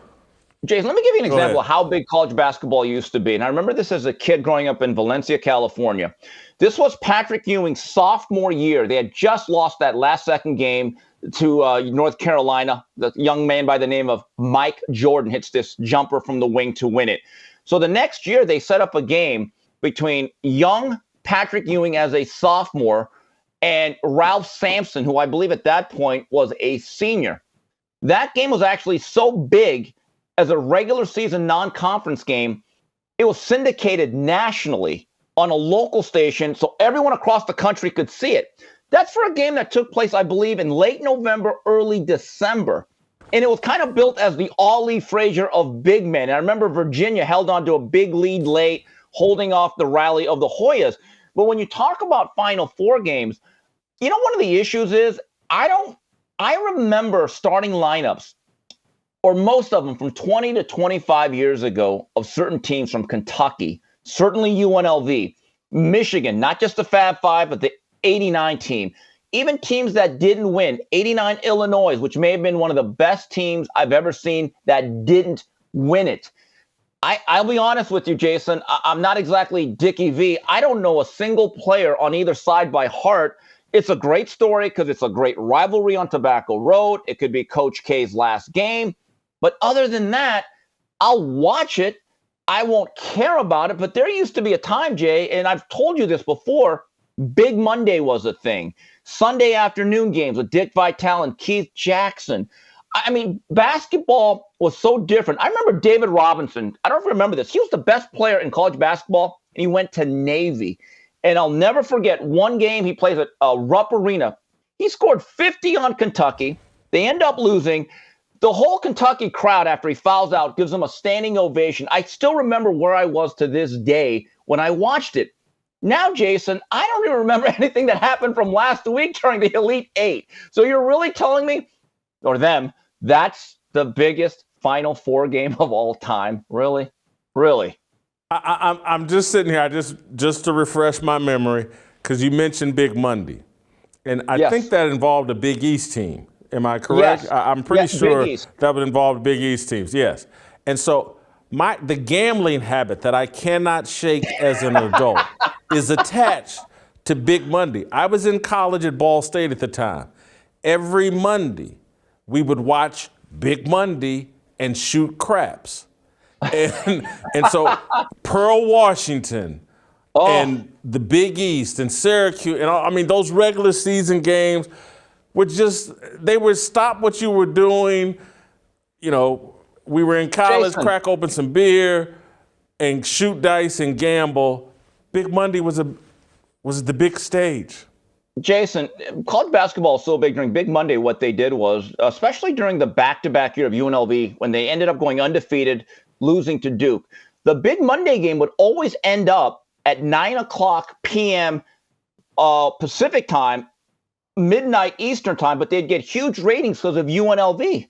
Jason, let me give you an example ahead. of how big college basketball used to be. And I remember this as a kid growing up in Valencia, California. This was Patrick Ewing's sophomore year. They had just lost that last-second game to North Carolina. The young man by the name of Mike Jordan hits this jumper from the wing to win it. So the next year, they set up a game between young Patrick Ewing as a sophomore and Ralph Sampson, who I believe at that point was a senior. That game was actually so big as a regular season non-conference game, it was syndicated nationally on a local station so everyone across the country could see it. That's for a game that took place, I believe, in late November, early December. And it was kind of built as the Ollie Frazier of big men. And I remember Virginia held on to a big lead late, holding off the rally of the Hoyas. But when you talk about Final Four games, you know, one of the issues is I remember starting lineups, or most of them from 20 to 25 years ago, of certain teams from Kentucky, certainly UNLV, Michigan, not just the Fab Five, but the 89 team. Even teams that didn't win, 89 Illinois, which may have been one of the best teams I've ever seen that didn't win it. I'll be honest with you, Jason. I'm not exactly Dickie V. I don't know a single player on either side by heart. It's a great story because it's a great rivalry on Tobacco Road. It could be Coach K's last game. But other than that, I'll watch it. I won't care about it. But there used to be a time, Jay, and I've told you this before, Big Monday was a thing. Sunday afternoon games with Dick Vitale and Keith Jackson. I mean, basketball was so different. I remember David Robinson. I don't remember this. He was the best player in college basketball, and he went to Navy. And I'll never forget one game he plays at Rupp Arena. He scored 50 on Kentucky. They end up losing. The whole Kentucky crowd, after he fouls out, gives him a standing ovation. I still remember where I was to this day when I watched it. Now, Jason, I don't even remember anything that happened from last week during the Elite Eight. So you're really telling me, or them, that's the biggest Final Four game of all time? Really? Really? I'm just sitting here, just to refresh my memory, because you mentioned Big Monday. And I think that involved a Big East team. Am I correct? Yes. I'm pretty sure Big East. that would involve Big East teams, yes. And so the gambling habit that I cannot shake as an adult is attached to Big Monday. I was in college at Ball State at the time. Every Monday, we would watch Big Monday and shoot craps. And so Pearl, Washington, and the Big East and Syracuse, and I mean, those regular season games were just, they would stop what you were doing. You know, we were in college, Jason. crack open some beer and shoot dice and gamble. Big Monday was the big stage. Jason, college basketball is so big during Big Monday. What they did was, especially during the back-to-back year of UNLV, when they ended up going undefeated, losing to Duke, the Big Monday game would always end up at 9:00 p.m. Pacific time, midnight Eastern time, but they'd get huge ratings because of UNLV.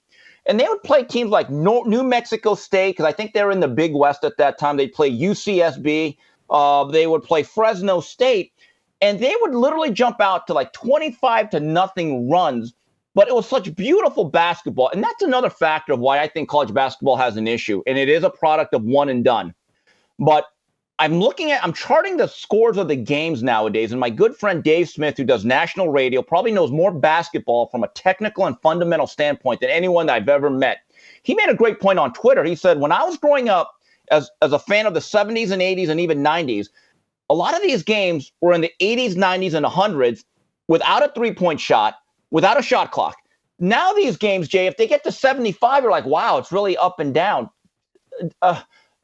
And they would play teams like New Mexico State, because I think they were in the Big West at that time. They'd play UCSB. They would play Fresno State. And they would literally jump out to like 25-0 runs. But it was such beautiful basketball. And that's another factor of why I think college basketball has an issue. And it is a product of one and done. But I'm charting the scores of the games nowadays. And my good friend Dave Smith, who does national radio, probably knows more basketball from a technical and fundamental standpoint than anyone that I've ever met. He made a great point on Twitter. He said, when I was growing up as a fan of the 70s and 80s and even 90s, a lot of these games were in the 80s, 90s, and 100s without a three-point shot, without a shot clock. Now these games, Jay, if they get to 75, you're like, wow, it's really up and down.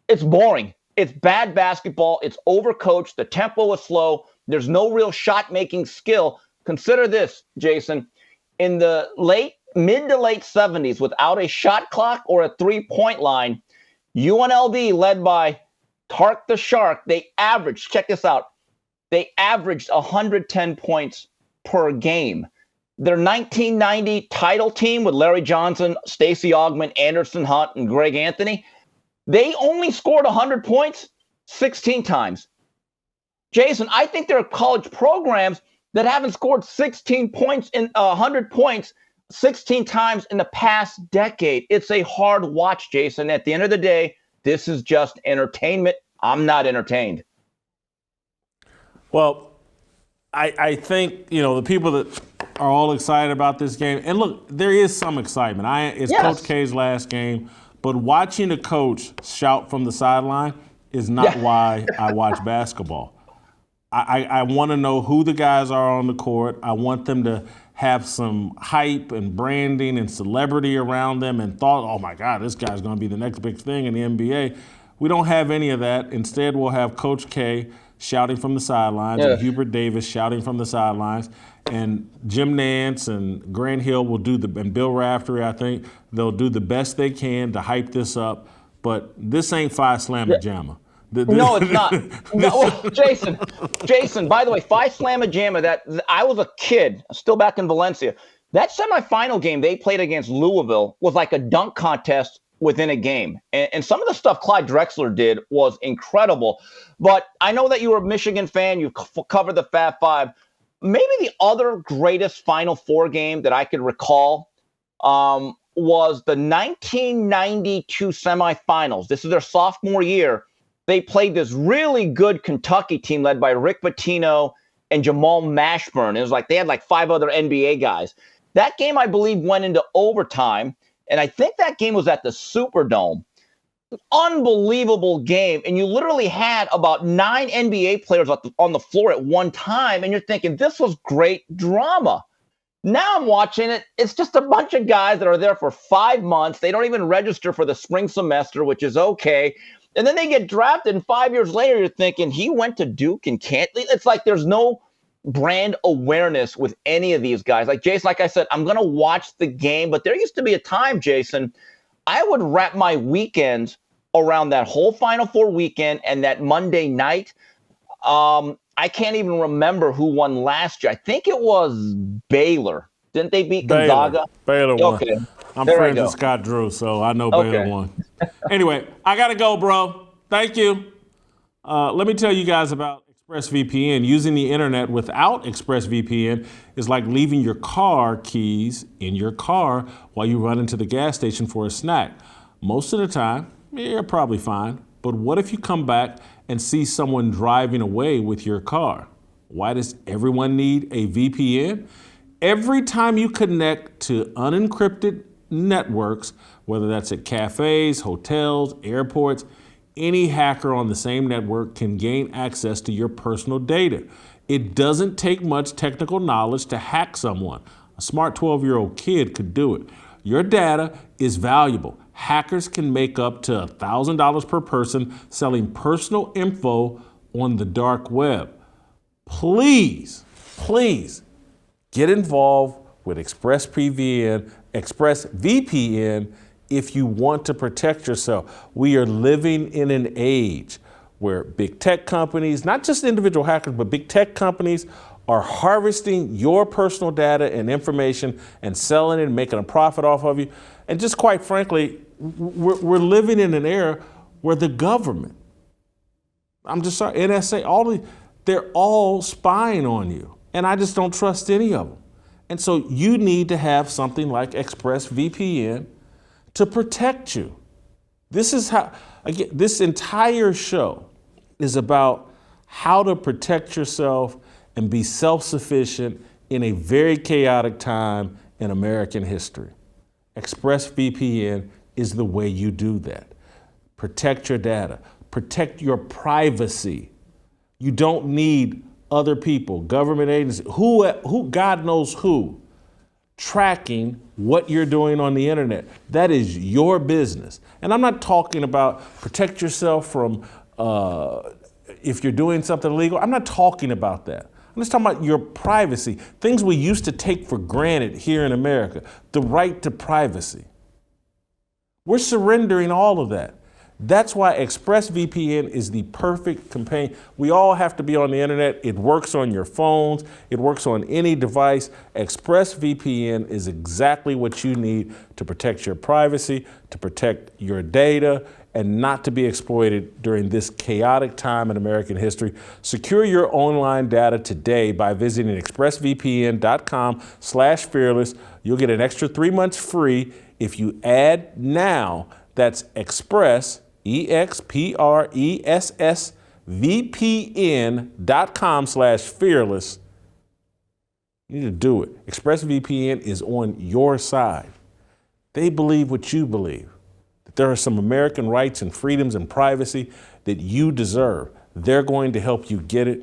It's boring. It's bad basketball. It's overcoached. The tempo is slow. There's no real shot-making skill. Consider this, Jason. In the mid to late 70s, without a shot clock or a three-point line, UNLV, led by Tark the Shark, they averaged, check this out, they averaged 110 points per game. Their 1990 title team with Larry Johnson, Stacey Augmon, Anderson Hunt, and Greg Anthony, they only scored 100 points 16 times. Jason, I think there are college programs that haven't scored 16 points in 100 points 16 times in the past decade. It's a hard watch, Jason. At the end of the day, this is just entertainment. I'm not entertained. Well, I think, the people that are all excited about this game, and look, there is some excitement. It's Coach K's last game, but watching a coach shout from the sideline is not why I watch basketball. I want to know who the guys are on the court. I want them to have some hype and branding and celebrity around them and thought, oh my God, this guy's going to be the next big thing in the NBA. We don't have any of that. Instead, we'll have Coach K shouting from the sidelines and Hubert Davis shouting from the sidelines. And Jim Nance and Grant Hill will and Bill Raftery, I think, they'll do the best they can to hype this up. But this ain't Phi Slamma Jamma. No, it's not. No, Jason, by the way, Phi Slamma Jamma, I was a kid, still back in Valencia. That semifinal game they played against Louisville was like a dunk contest within a game. And some of the stuff Clyde Drexler did was incredible. But I know that you were a Michigan fan. You've covered the Fab Five. Maybe the other greatest Final Four game that I could recall was the 1992 semifinals. This is their sophomore year. They played this really good Kentucky team led by Rick Pitino and Jamal Mashburn. It was like they had like 5 other NBA guys. That game, I believe, went into overtime, and I think that game was at the Superdome. Unbelievable game, and you literally had about 9 NBA players on the floor at one time, and you're thinking, this was great drama. Now I'm watching it. It's just a bunch of guys that are there for 5 months. They don't even register for the spring semester, which is okay. And then they get drafted, and 5 years later, you're thinking, he went to Duke and can't. It's like there's no brand awareness with any of these guys. Like, Jason, like I said, I'm going to watch the game, but there used to be a time, Jason, I would wrap my weekends around that whole Final Four weekend and that Monday night. I can't even remember who won last year. I think it was Baylor. Didn't they beat Gonzaga? Baylor won. Okay. I'm friends with Scott Drew, so I know Baylor won. Anyway, I got to go, bro. Thank you. Let me tell you guys about ExpressVPN. Using the internet without ExpressVPN is like leaving your car keys in your car while you run into the gas station for a snack. Most of the time, you're probably fine. But what if you come back and see someone driving away with your car? Why does everyone need a VPN? Every time you connect to unencrypted networks, whether that's at cafes, hotels, airports. Any hacker on the same network can gain access to your personal data. It doesn't take much technical knowledge to hack someone. A smart 12-year-old kid could do it. Your data is valuable. Hackers can make up to $1,000 per person selling personal info on the dark web. Please get involved with ExpressVPN if you want to protect yourself. We are living in an age where big tech companies, not just individual hackers, but big tech companies are harvesting your personal data and information and selling it and making a profit off of you. And just quite frankly, we're living in an era where the government, I'm just sorry, NSA, they're all spying on you. And I just don't trust any of them. And so you need to have something like ExpressVPN to protect you. This is how, again, this entire show is about how to protect yourself and be self-sufficient in a very chaotic time in American history. ExpressVPN is the way you do that. Protect your data, protect your privacy. You don't need other people, government agencies, who God knows who, tracking what you're doing on the internet. That is your business. And I'm not talking about protect yourself from if you're doing something illegal. I'm not talking about that. I'm just talking about your privacy, things we used to take for granted here in America, the right to privacy. We're surrendering all of that. That's why ExpressVPN is the perfect companion. We all have to be on the internet. It works on your phones. It works on any device. ExpressVPN is exactly what you need to protect your privacy, to protect your data, and not to be exploited during this chaotic time in American history. Secure your online data today by visiting expressvpn.com/fearless. You'll get an extra 3 months free if you add now. That's Express, ExpressVPN.com/fearless. You need to do it. ExpressVPN is on your side. They believe what you believe, that there are some American rights and freedoms and privacy that you deserve. They're going to help you get it.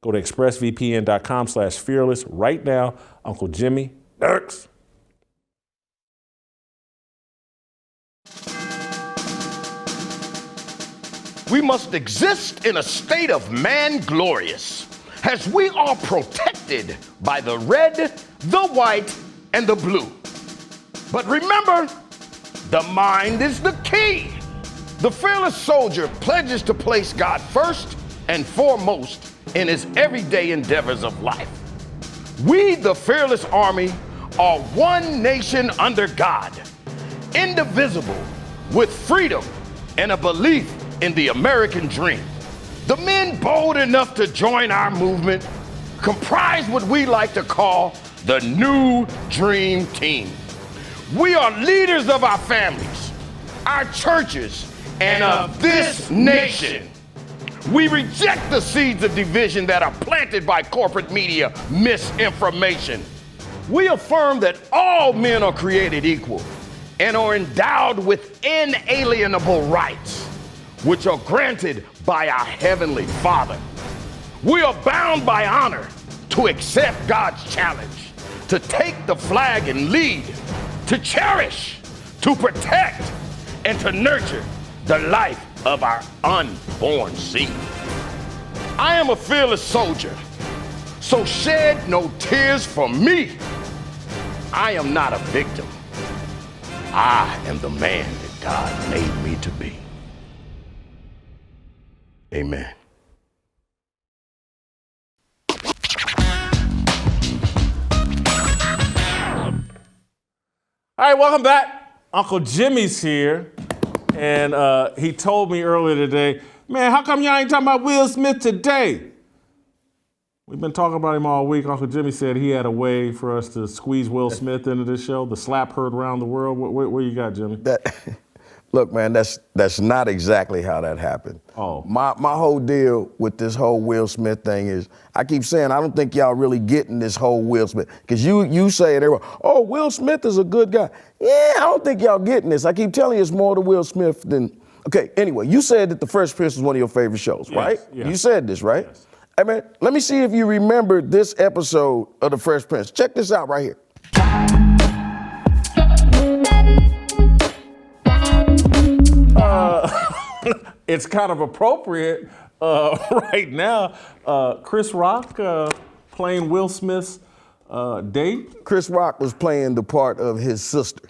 Go to expressvpn.com/fearless right now. Uncle Jimmy, Dirks. We must exist in a state of man glorious, as we are protected by the red, the white, and the blue. But remember, the mind is the key. The fearless soldier pledges to place God first and foremost in his everyday endeavors of life. We, the fearless army, are one nation under God, indivisible, with freedom and a belief in the American dream. The men bold enough to join our movement comprise what we like to call the New Dream Team. We are leaders of our families, our churches, and of this nation. We reject the seeds of division that are planted by corporate media misinformation. We affirm that all men are created equal and are endowed with inalienable rights, which are granted by our Heavenly Father. We are bound by honor to accept God's challenge, to take the flag and lead, to cherish, to protect, and to nurture the life of our unborn seed. I am a fearless soldier, so shed no tears for me. I am not a victim. I am the man that God made me to be. Amen. All right, welcome back. Uncle Jimmy's here, and he told me earlier today, man, how come y'all ain't talking about Will Smith today? We've been talking about him all week. Uncle Jimmy said he had a way for us to squeeze Will Smith into this show, the slap heard around the world. Where you got, Jimmy? Look, man, that's not exactly how that happened. Oh. My whole deal with this whole Will Smith thing is, I keep saying I don't think y'all really getting this whole Will Smith. Because you say it, everyone, oh, Will Smith is a good guy. Yeah, I don't think y'all getting this. I keep telling you it's more to Will Smith than, okay, anyway, you said that The Fresh Prince was one of your favorite shows, Yes, right? yes. You said this, right? Yes. Hey, man, let me see if you remember this episode of The Fresh Prince. Check this out right here. It's kind of appropriate right now. Chris Rock playing Will Smith's date. Chris Rock was playing the part of his sister.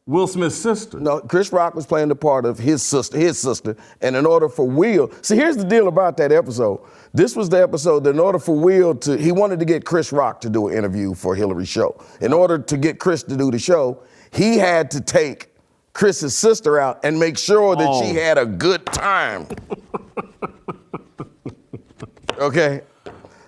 Will Smith's sister. No, Chris Rock was playing the part of his sister. And in order for Will, see, here's the deal about that episode. This was the episode that in order for Will he wanted to get Chris Rock to do an interview for Hillary's show. In order to get Chris to do the show, he had to take Chris's sister out and make sure that she had a good time. Okay?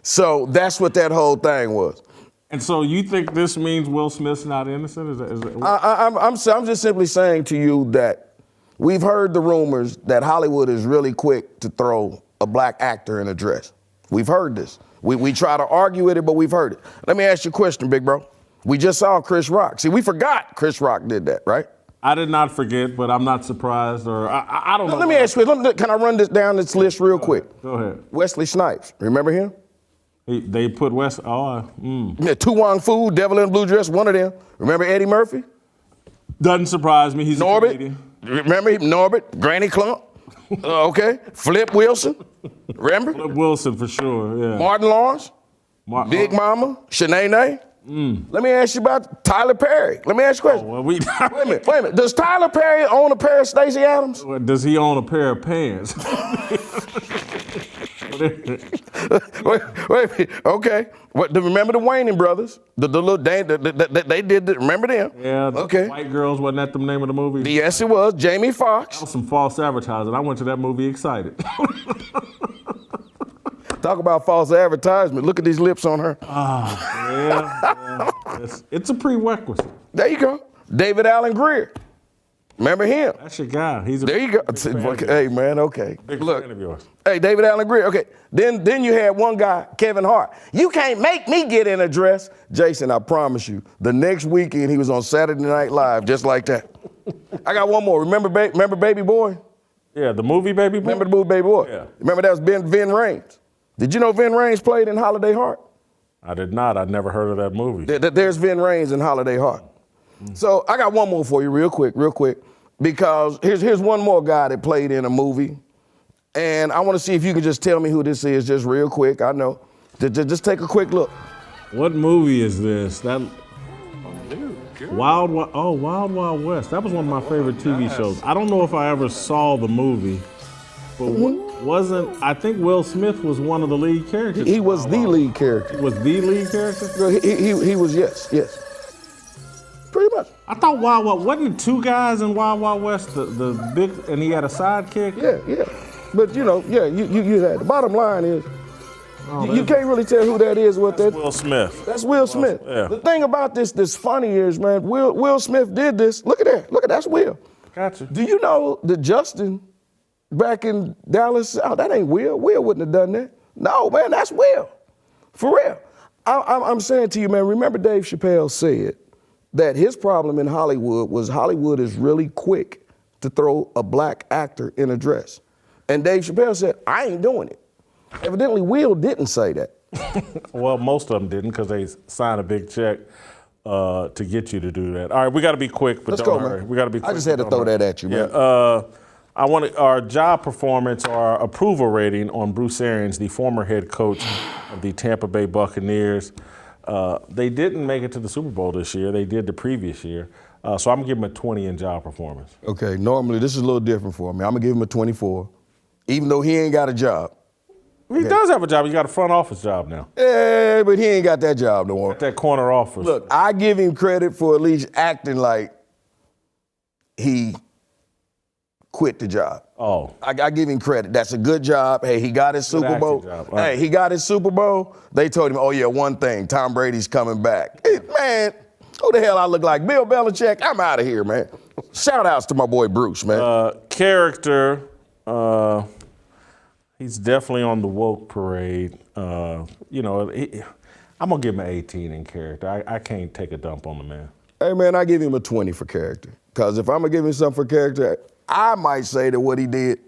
So that's what that whole thing was. And so you think this means Will Smith's not innocent? I'm just simply saying to you that we've heard the rumors that Hollywood is really quick to throw a black actor in a dress. We've heard this. We try to argue with it, but we've heard it. Let me ask you a question, big bro. We just saw Chris Rock. See, we forgot Chris Rock did that, right? I did not forget, but I'm not surprised, or I don't know. Let me ask you, can I run this list real quick? Go ahead. Wesley Snipes, remember him? They put Yeah, Tu Wong Fu, Devil in a Blue Dress, one of them. Remember Eddie Murphy? Doesn't surprise me. He's a Norbit. comedian. Remember him? Norbit, Granny Clump. Okay. Flip Wilson. Remember? Flip Wilson for sure. Yeah. Martin Lawrence. Big Mama. Shanae. Let me ask you about Tyler Perry. Let me ask you a question. Well, Wait a minute. Does Tyler Perry own a pair of Stacey Adams? Does he own a pair of pants? wait a minute. Okay. Remember the Wayne brothers? The little they did. Remember them? Yeah. Okay. White Girls, wasn't that the name of the movie? Yes, it was. Jamie Foxx. That was some false advertising. I went to that movie excited. Talk about false advertisement. Look at these lips on her. Yeah. It's a prerequisite. There you go. David Allen Greer. Remember him? That's your guy. There you go. Hey, man, okay. Big Look. fan of yours. Hey, David Allen Greer. Okay. Then you had one guy, Kevin Hart. You can't make me get in a dress. Jason, I promise you, the next weekend he was on Saturday Night Live just like that. I got one more. Remember Baby Boy? Yeah, the movie Baby Boy? Remember the movie Baby Boy? Yeah. Remember that was Vin Rames? Did you know Vin Rames played in Holiday Heart? I did not. I'd never heard of that movie. There's Vin Rames in Holiday Heart. So I got one more for you real quick, because here's one more guy that played in a movie, and I want to see if you can just tell me who this is just real quick. I know. Just take a quick look. What movie is this? Wild Wild West. That was one of my favorite TV shows. I don't know if I ever saw the movie, but I think Will Smith was one of the lead characters. He was the lead character. Was the lead character? He was, yes. Pretty much. I thought Wild Wild, wasn't two guys in Wild Wild West, the big, and he had a sidekick? Yeah. But you had, the bottom line is, you can't really tell who that is. That's Will Smith. That's Will Smith. Yeah. The thing about this funny is, man, Will Smith did this. Look at that. That's Will. Gotcha. Do you know that Justin back in Dallas, that ain't Will. Will wouldn't have done that. No, man, that's Will. For real. I'm saying to you, man, remember Dave Chappelle said that his problem in Hollywood was Hollywood is really quick to throw a black actor in a dress. And Dave Chappelle said, I ain't doing it. Evidently, Will didn't say that. Well, most of them didn't because they signed a big check to get you to do that. All right, we got to be quick, but Let's don't go, hurry. man. We got to be quick. I just had to throw that at you, man. Yeah, I want our job performance, our approval rating on Bruce Arians, the former head coach of the Tampa Bay Buccaneers. They didn't make it to the Super Bowl this year. They did the previous year. So I'm going to give him a 20 in job performance. Okay, normally this is a little different for me. I'm going to give him a 24, even though he ain't got a job. He does have a job. He got a front office job now. Yeah, but he ain't got that job no more. That corner office. Look, I give him credit for at least acting like he quit the job. Oh. I give him credit. That's a good job. Hey, he got his Super Bowl. Right. Hey, he got his Super Bowl. They told him, oh, yeah, one thing, Tom Brady's coming back. Hey, man, Who the hell I look like? Bill Belichick? I'm out of here, man. Shout outs to my boy Bruce, man. Character, he's definitely on the woke parade. You know, I'm going to give him an 18 in character. I can't take a dump on the man. Hey, man, I give him a 20 for character. Because if I'm going to give him something for character, I might say that what he did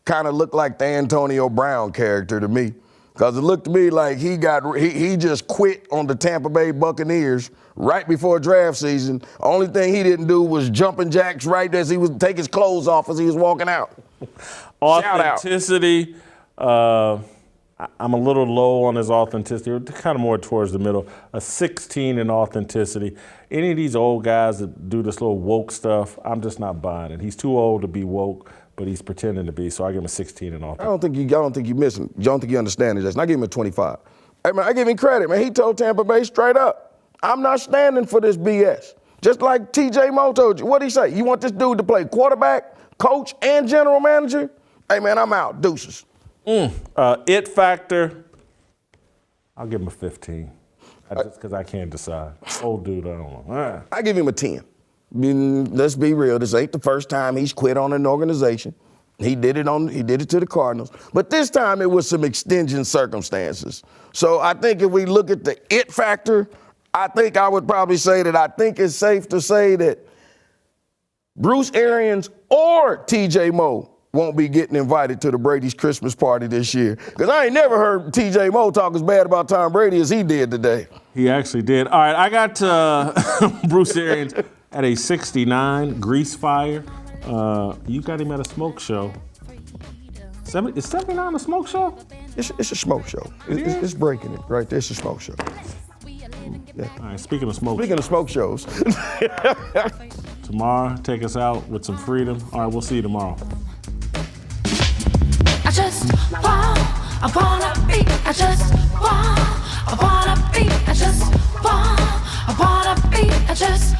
kind of looked like the Antonio Brown character to me. Because it looked to me like he just quit on the Tampa Bay Buccaneers right before draft season. Only thing he didn't do was jumping jacks right as he was take his clothes off as he was walking out. Authenticity, I'm a little low on his authenticity, kind of more towards the middle. A 16 in authenticity. Any of these old guys that do this little woke stuff, I'm just not buying it. He's too old to be woke, but he's pretending to be, so I give him a 16 in authenticity. I don't think you missing. I don't think you understand it, Jason. I give him a 25. Hey, man, I give him credit, man. He told Tampa Bay straight up, I'm not standing for this BS. Just like TJ Moe told you. What'd he say? You want this dude to play quarterback, coach, and general manager? Hey, man, I'm out. Deuces. It factor, I'll give him a 15. Just because I can't decide. Old dude, I don't know. I give him a 10. I mean, let's be real. This ain't the first time he's quit on an organization. He did it to the Cardinals. But this time it was some extenuating circumstances. So I think if we look at the it factor, I think I would probably say that I think it's safe to say that Bruce Arians or TJ Moe won't be getting invited to the Brady's Christmas party this year. Because I ain't never heard TJ Moe talk as bad about Tom Brady as he did today. He actually did. All right, I got Bruce Arians at a 69, grease fire. You got him at a smoke show. Is 79 a smoke show? It's a smoke show. It's breaking it right there. It's a smoke show. Yeah. All right, speaking of smoke shows. Tomorrow, take us out with some freedom. All right, we'll see you tomorrow. I just want a beat. I just want a beat. I just want a beat. I just